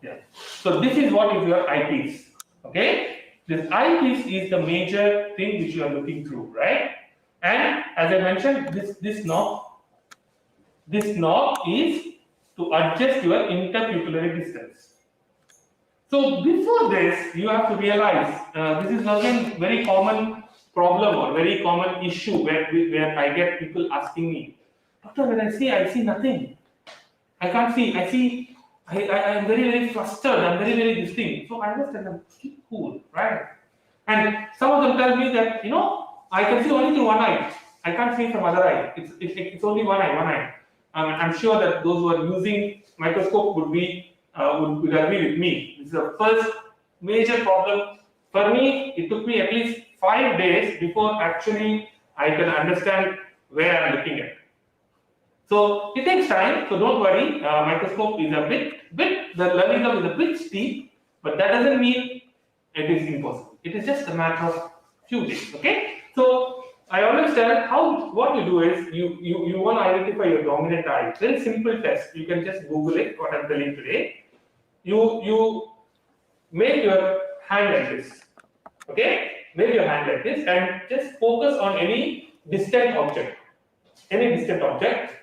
yeah. So this is what is your eyepiece. Okay. This eyepiece is the major thing which you are looking through, right? And as I mentioned, this knob is to adjust your interpupillary distance. So before this, you have to realize this is again very common problem or very common issue where I get people asking me, doctor, when I see nothing. I can't see. I am very, very flustered. I'm very, very distinct. So I understand. I'm keep cool, right? And some of them tell me that, I can see only through one eye. I can't see from other eye. It's only one eye. I'm sure that those who are using microscope would be would agree with me. This is the first major problem. For me, it took me at least 5 days before actually I can understand where I'm looking at. So it takes time, so don't worry. Microscope is a bit, the learning curve is a bit steep, but that doesn't mean it is impossible. It is just a matter of few days. Okay. So I always tell what you do is you want to identify your dominant eye. Very simple test. You can just Google it. What I'm telling today. You make your hand like this. Okay. Make your hand like this and just focus on any distant object.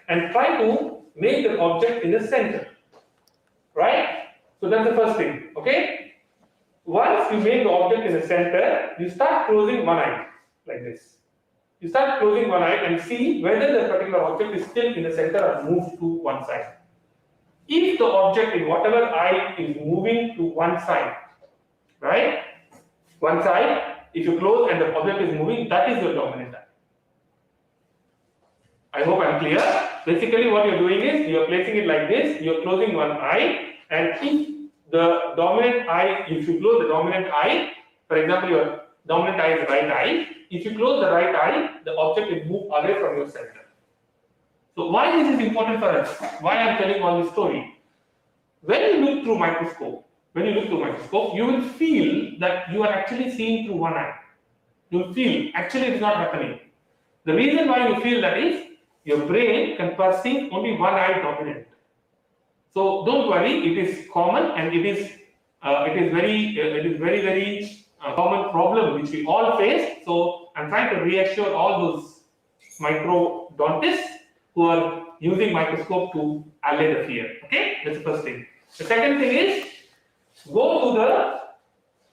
And try to make the object in the center, right? So that's the first thing, okay? Once you make the object in the center, you start closing one eye, like this. You start closing one eye and see whether the particular object is still in the center or moved to one side. If the object in whatever eye is moving to one side, right? One side, if you close and the object is moving, that is your dominant eye. I hope I'm clear. Basically, what you're doing is you're placing it like this, you're closing one eye, and if the dominant eye, if you close the dominant eye, for example, your dominant eye is the right eye, if you close the right eye, the object will move away from your center. So why this is important for us? Why I'm telling all this story? When you look through microscope, you will feel that you are actually seeing through one eye. You will feel actually it's not happening. The reason why you feel that is your brain can perceive only one eye dominant. So don't worry, it is common and it is very common problem which we all face. So I'm trying to reassure all those microdontists who are using microscope to allay the fear. Okay, that's the first thing. The second thing is go to the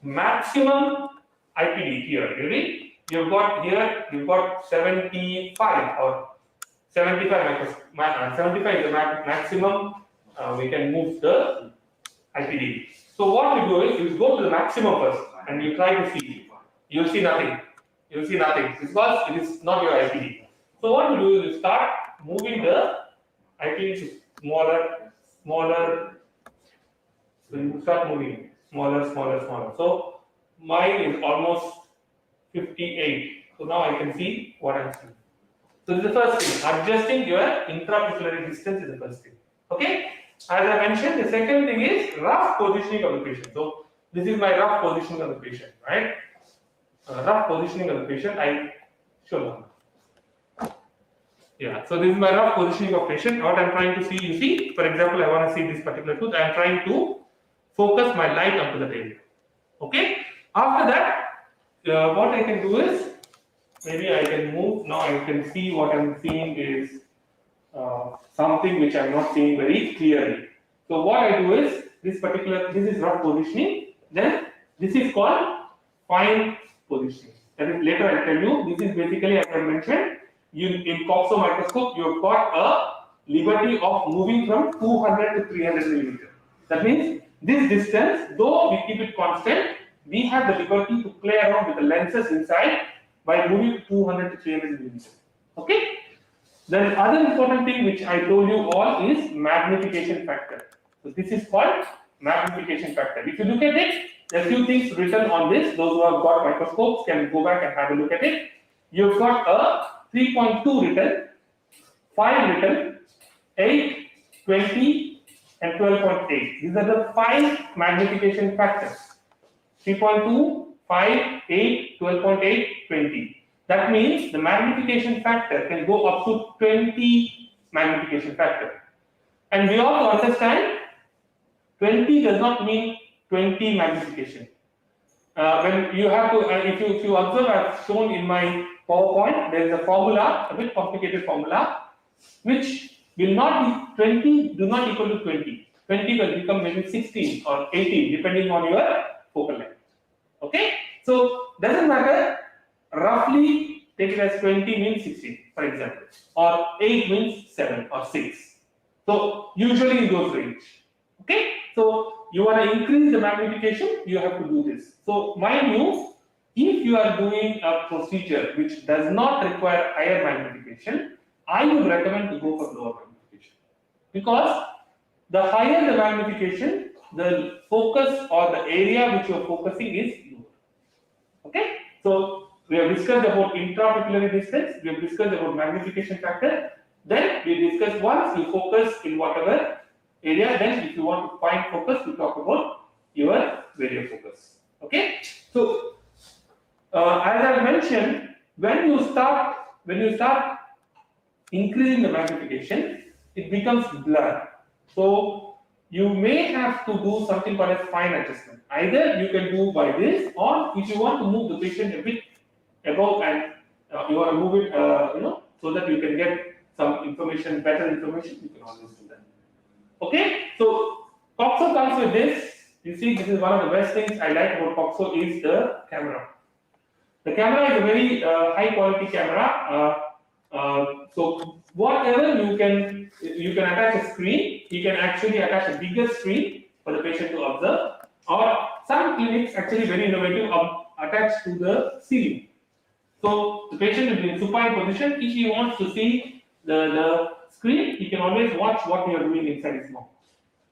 maximum IPD here. Ready? You've got 75 or 75 75 is the maximum we can move the IPD. So what you do is you go to the maximum first and you try to see. You'll see nothing. Because it is not your IPD. So what you do is you start moving the IPD to smaller. So you start moving smaller. So mine is almost 58. So now I can see what I'm seeing. So this is the first thing. Adjusting your intrapupillary distance is the first thing. Okay? As I mentioned, the second thing is rough positioning of the patient. So this is my rough positioning of the patient, right? Rough positioning of the patient. Yeah. So this is my rough positioning of patient. What I'm trying to see, you see, for example, I want to see this particular tooth. I'm trying to focus my light onto that area. Okay? After that, what I can do is maybe I can move. Now I can see what I'm seeing is something which I'm not seeing very clearly. So what I do is this is rough positioning. Then this is called fine positioning. That is later I'll tell you. This is basically, as I mentioned, in COXO microscope you've got a liberty of moving from 200 to 300 millimeters. That means this distance, though we keep it constant, we have the liberty to play around with the lenses inside by moving to 200 to 300 millimeters. Okay? Then other important thing which I told you all is magnification factor. So this is called magnification factor. If you look at it, there are few things written on this. Those who have got microscopes can go back and have a look at it. You've got a 3.2 written, 5 written, 8, 20, and 12.8. These are the 5 magnification factors. 3.2, 5, 8, 12.8, 20. That means the magnification factor can go up to 20 magnification factor. And we all understand 20 does not mean 20 magnification. When you have to, if you observe, I've shown in my PowerPoint, there is a formula, a bit complicated formula, which will not be 20, do not equal to 20. 20 will become maybe 16 or 18, depending on your focal length. Okay? So, doesn't matter, roughly take it as 20 means 16, for example, or 8 means 7 or 6. So, usually in those range. Okay? So, you want to increase the magnification, you have to do this. So, mind you, if you are doing a procedure which does not require higher magnification, I would recommend to go for lower magnification. Because the higher the magnification, the focus or the area which you are focusing is lower. Okay, so we have discussed about intrapupillary distance, we have discussed about magnification factor, then we discussed once you focus in whatever area, then if you want to find focus, we talk about your variofocus. Okay, so as I mentioned, when you start increasing the magnification, it becomes blur. So you may have to do something called as fine adjustment. Either you can do by this, or if you want to move the patient a bit above and you want to move it, so that you can get some information, better information, you can always do that. Okay, so COXO comes with this. You see, this is one of the best things I like about COXO is the camera. The camera is a very high quality camera. So whatever you can attach a screen. You can actually attach a bigger screen for the patient to observe. Or some clinics actually very innovative attached to the ceiling. So the patient will be in supine position. If he wants to see the screen, he can always watch what we are doing inside his mouth.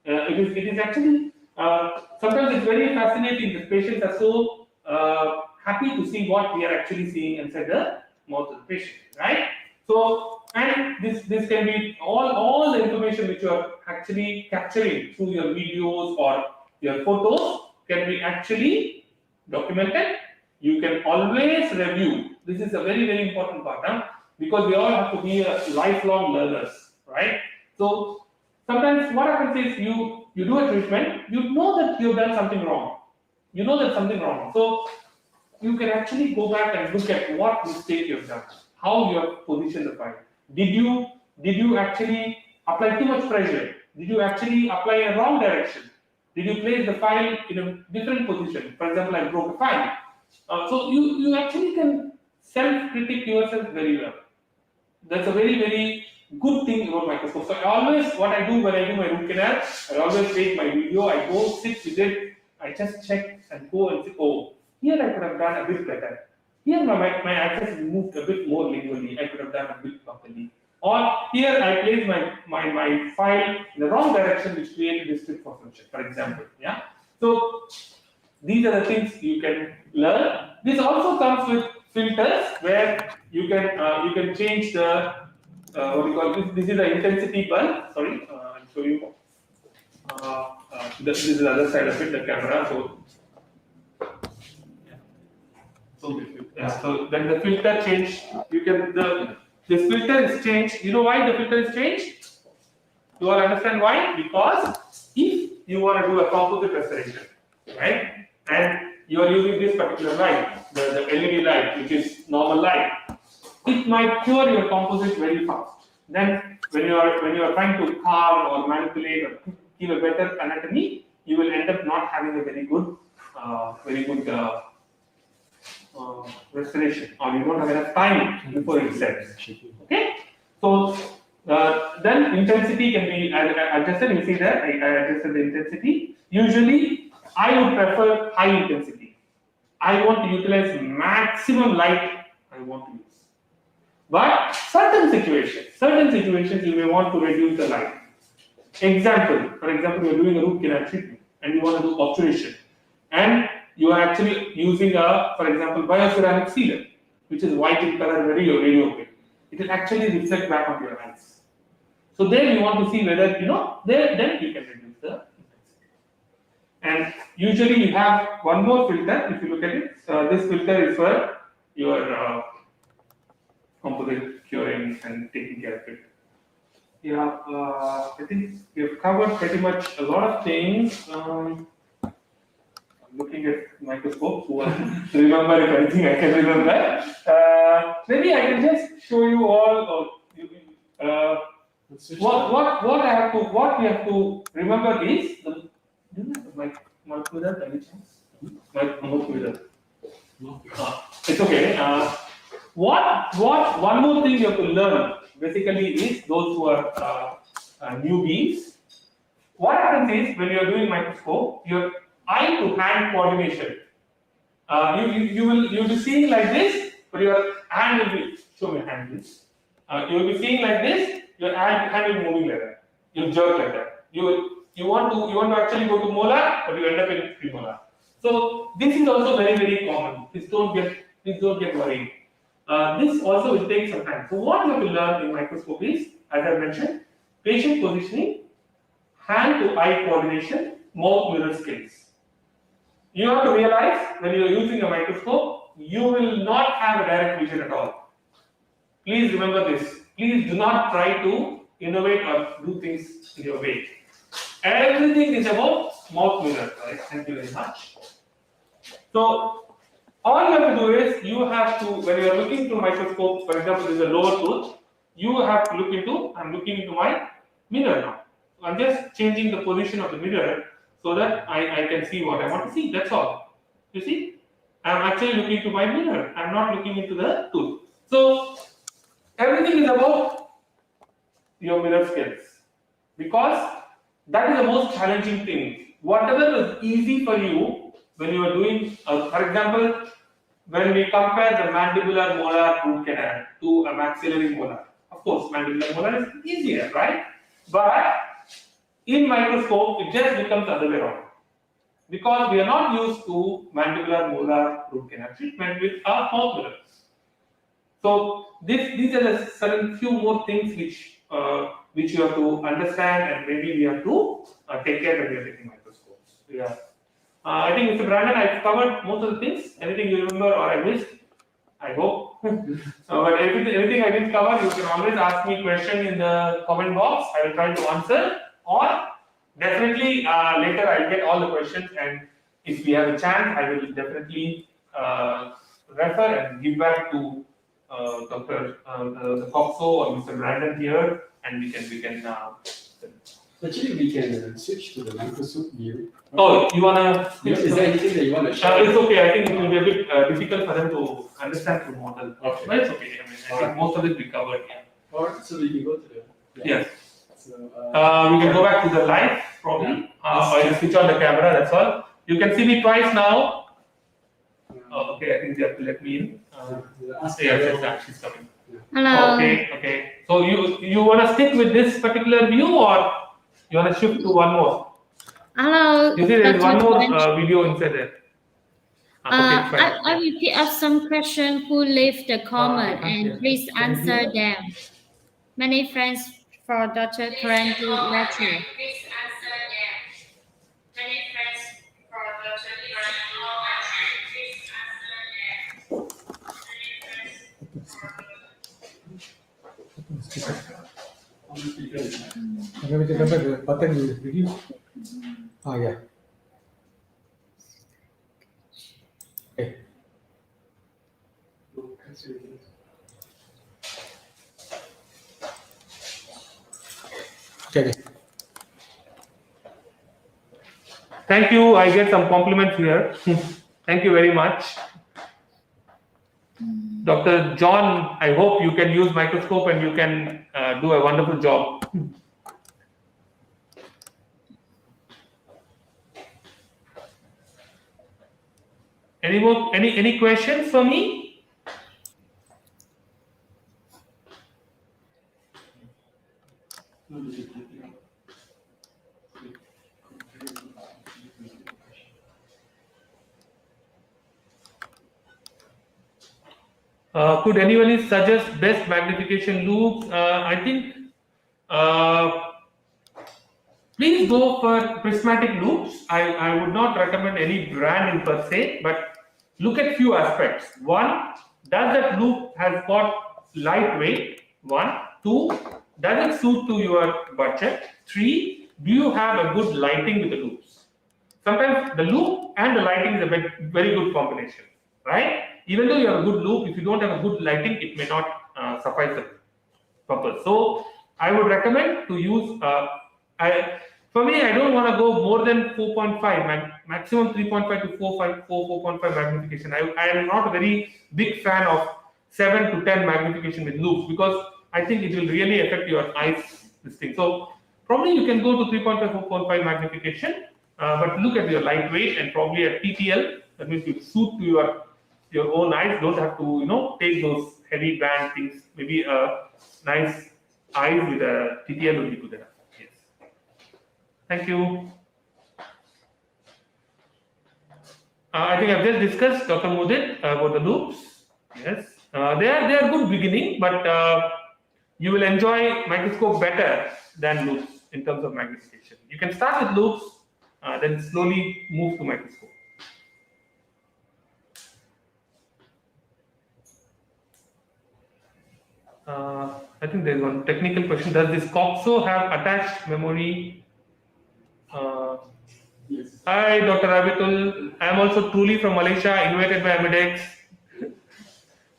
It is actually sometimes it's very fascinating. The patients are so happy to see what we are actually seeing inside the mouth of the patient, right? So, and this can be all the information which you are actually capturing through your videos or your photos can be actually documented. You can always review. This is a very, very important part, because we all have to be lifelong learners, right? So sometimes what happens is you do a treatment, you know that you've done something wrong. You know that something wrong. So you can actually go back and look at what mistake you've done, how you have positioned the file. Did you actually apply too much pressure? Did you actually apply a wrong direction? Did you place the file in a different position? For example, I broke a file. So you actually can self-critique yourself very well. That's a very, very good thing about microscope. So what I do when I do my root canal, I always take my video, I go sit with it, I just check and go and say, oh, here I could have done a bit better. Here my axis is moved a bit more linearly, I could have done a bit properly. Or here I place my file in the wrong direction, which created district for function, for example. Yeah. So these are the things you can learn. This also comes with filters where you can change the what we call this. This is the intensity bulb. Sorry, I'll show you. This is the other side of it, the camera. So then the filter change. This filter is changed. You know why the filter is changed? You all understand why? Because if you want to do a composite restoration, right, and you are using this particular light, the LED light, which is normal light, it might cure your composite very fast. Then when you are trying to carve or manipulate or give a better anatomy, you will end up not having a very good restoration, or you don't have enough time before it sets. Okay, so then intensity can be adjusted. You see that I adjusted the intensity. Usually, I would prefer high intensity. I want to utilize maximum light I want to use. But certain situations you may want to reduce the light. For example, you are doing a root canal treatment and you want to do obturation, and you are actually using for example, bioceramic sealer, which is white in color, very opaque. It will actually reflect back on your eyes. So there you want to see whether then you can reduce the intensity. And usually you have one more filter. If you look at it, this filter is for your composite curing and taking care of it. Yeah, I think we've covered pretty much a lot of things. I'm looking at microscopes. Who wants to remember if anything I can remember? Maybe I can just show you all. What we have to remember is do you have the mic with that any chance? Mic with that. It's okay. One more thing you have to learn basically is those who are newbies. What happens is when you are doing microscope, your eye to hand coordination. You'll be seeing like this, but your hand will be show me hand please. You'll be seeing like this, your hand will be moving like that. You'll jerk like that. You want to actually go to molar, but you end up in premolar. So this is also very common. Please don't get worried. This also will take some time. So what you have to learn in microscope is, as I mentioned, patient positioning, hand to eye coordination, mouth mirror skills. You have to realize when you are using a microscope, you will not have a direct vision at all. Please remember this. Please do not try to innovate or do things in your way. Everything is about mouth mirror. Right? Thank you very much. So all you have to do is you have to, when you are looking through microscope, for example, this is a lower tooth, you have to look into, I'm looking into my mirror now. I'm just changing the position of the mirror so that I can see what I want to see. That's all. You see? I'm actually looking to my mirror. I'm not looking into the tooth. So everything is about your mirror skills, because that is the most challenging thing. Whatever is easy for you when you are doing, for example, when we compare the mandibular molar root canal to a maxillary molar, of course, mandibular molar is easier, right? But in microscope, it just becomes the other way around, because we are not used to mandibular molar root canal treatment with our mouth mirrors. So these are the certain few more things which you have to understand, and maybe we have to take care when we are taking microscopes. Yeah. I think, Mr. Brandon, I've covered most of the things. Anything you remember or I missed? I hope. But anything I didn't cover, you can always ask me a question in the comment box. I will try to answer. Or definitely later I'll get all the questions, and if we have a chance, I will definitely refer and give back to Dr. The COXO or Mr. Brandon here, and we can. Actually, we can switch to the Microscope view. Oh, you wanna? Is there anything that you want to share? It's okay. I think it will be a bit difficult for them to understand the model. Okay. But it's okay. I think most of it we covered. Yeah. Alright, so we can go to the. Yes. So, we can go back to the live probably. Or you switch on the camera. That's all. You can see me twice now. Oh, okay. I think they have to let me in. Yes, she's coming. Hello. Okay. So you want to stick with this particular view, or you want to shift to one more? Hello. You see, there's one more video inside there. Okay, fine. I will pick up some questions who leave the comment and please answer them. Many thanks for Dr. Kranthi lecture. Can we take the button you review? Oh yeah. Okay. Thank you. I get some compliments here. Thank you very much. Dr. John, I hope you can use microscope and you can do a wonderful job. Any questions for me? Could anyone suggest best magnification loops? I think please go for prismatic loops. I would not recommend any brand in per se, but look at few aspects. One, does that loop has got lightweight? One, two, does it suit to your budget? Three, do you have a good lighting with the loops? Sometimes the loop and the lighting is a very good combination, right? Even though you have a good loop, if you don't have a good lighting, it may not suffice the purpose. So I would recommend to use. For me, I don't want to go more than 4.5, maximum 3.5 to 4.5 magnification. I am not a very big fan of 7 to 10 magnification with loops, because I think it will really affect your eyes. This thing. So probably you can go to 3.5, 4.5 magnification, but look at your lightweight and probably a TTL. That means you suit to your own eyes. Don't have to take those heavy band things. Maybe a nice eyes with a TTL will be good enough. Yes. Thank you. I think I've just discussed, Dr. Mudit, about the loops. Yes, they are good beginning, but you will enjoy microscope better than loops in terms of magnification. You can start with loops, then slowly move to microscope. I think there's one technical question. Does this COXO have attached memory? Yes. Hi, Dr. Abitul. I am also truly from Malaysia, invited by Amidex.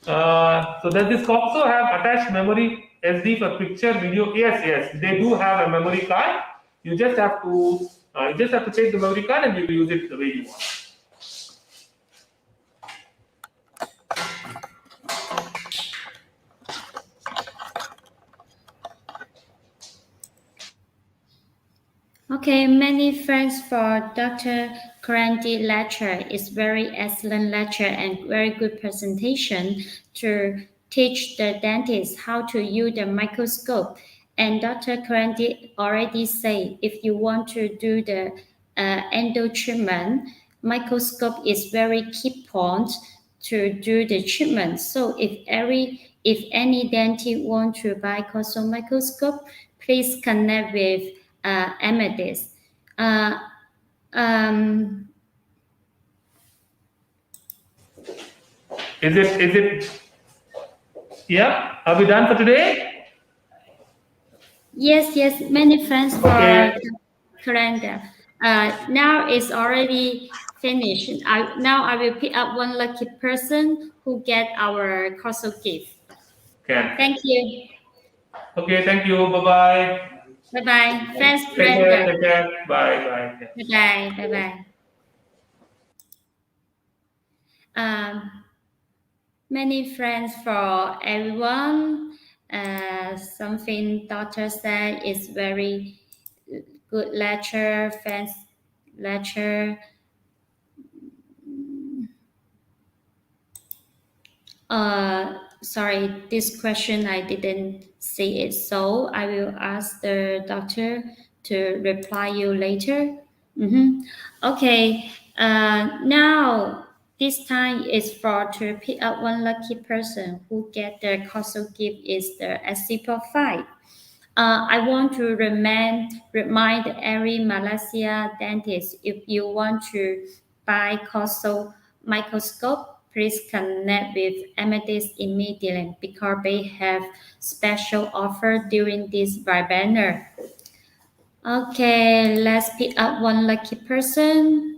So does this COXO have attached memory SD for picture, video? Yes, yes, they do have a memory card. You just have to take the memory card and you will use it the way you want. Okay, many thanks for Dr. Kranthi lecture. It's very excellent lecture and very good presentation to teach the dentist how to use the microscope. And Dr. Kranthi already said if you want to do the endo treatment, microscope is very key point to do the treatment. So if any dentist want to buy COXO microscope, please connect with Amethyst. Is it? Yeah. Are we done for today? Yes. Many thanks for Okay. the calendar. Now it's already finished. Now I will pick up one lucky person who get our COXO gift. Okay. Thank you. Okay. Thank you. Bye bye. Bye bye. Thanks, Take care. Brenda. Take care. Bye bye. Bye bye. Many friends for everyone. Something doctor said is very good lecture, fans lecture. Sorry, this question I didn't see it, so I will ask the doctor to reply you later. Okay, now this time is for to pick up one lucky person who get the COXO gift is the SC5. I want to remind every Malaysia dentist if you want to buy COXO microscope, please connect with Amethyst immediately because they have special offer during this webinar. Okay, let's pick up one lucky person.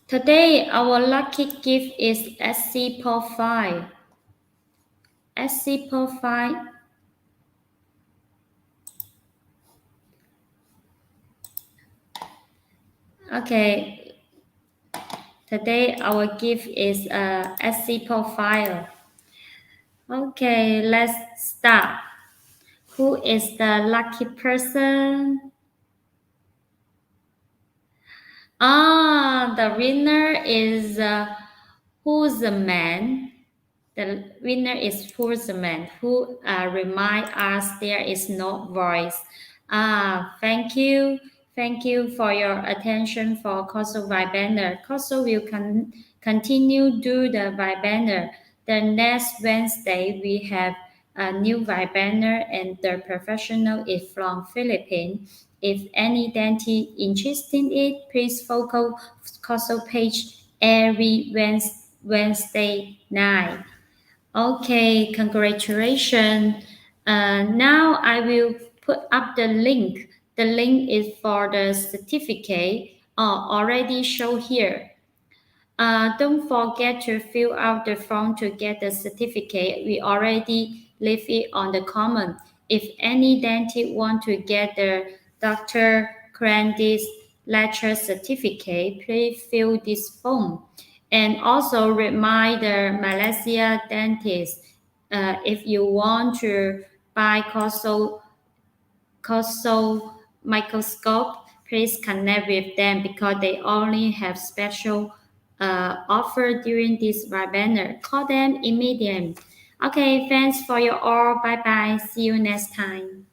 Today, our lucky gift is SC Profile. SC Profile. Okay. Today, our gift is SC Profile. Okay, let's start. Who is the lucky person? The winner is Who's the Man? The winner is Who's the Man, who remind us there is no voice. Thank you. Thank you for your attention for COXO webinar. COXO will continue do the webinar. The next Wednesday, we have a new webinar and the professional is from Philippines. If any dentist interested in it, please follow COXO page every Wednesday night. Okay, congratulations. Now I will put up the link. The link is for the certificate already shown here. Don't forget to fill out the form to get the certificate. We already leave it on the comment. If any dentist want to get the Dr. Kranthi's lecture certificate, please fill this form. And also remind the Malaysia dentist if you want to buy COXO microscope, please connect with them because they only have special offer during this webinar. Call them immediately. Okay, thanks for your all. Bye bye. See you next time.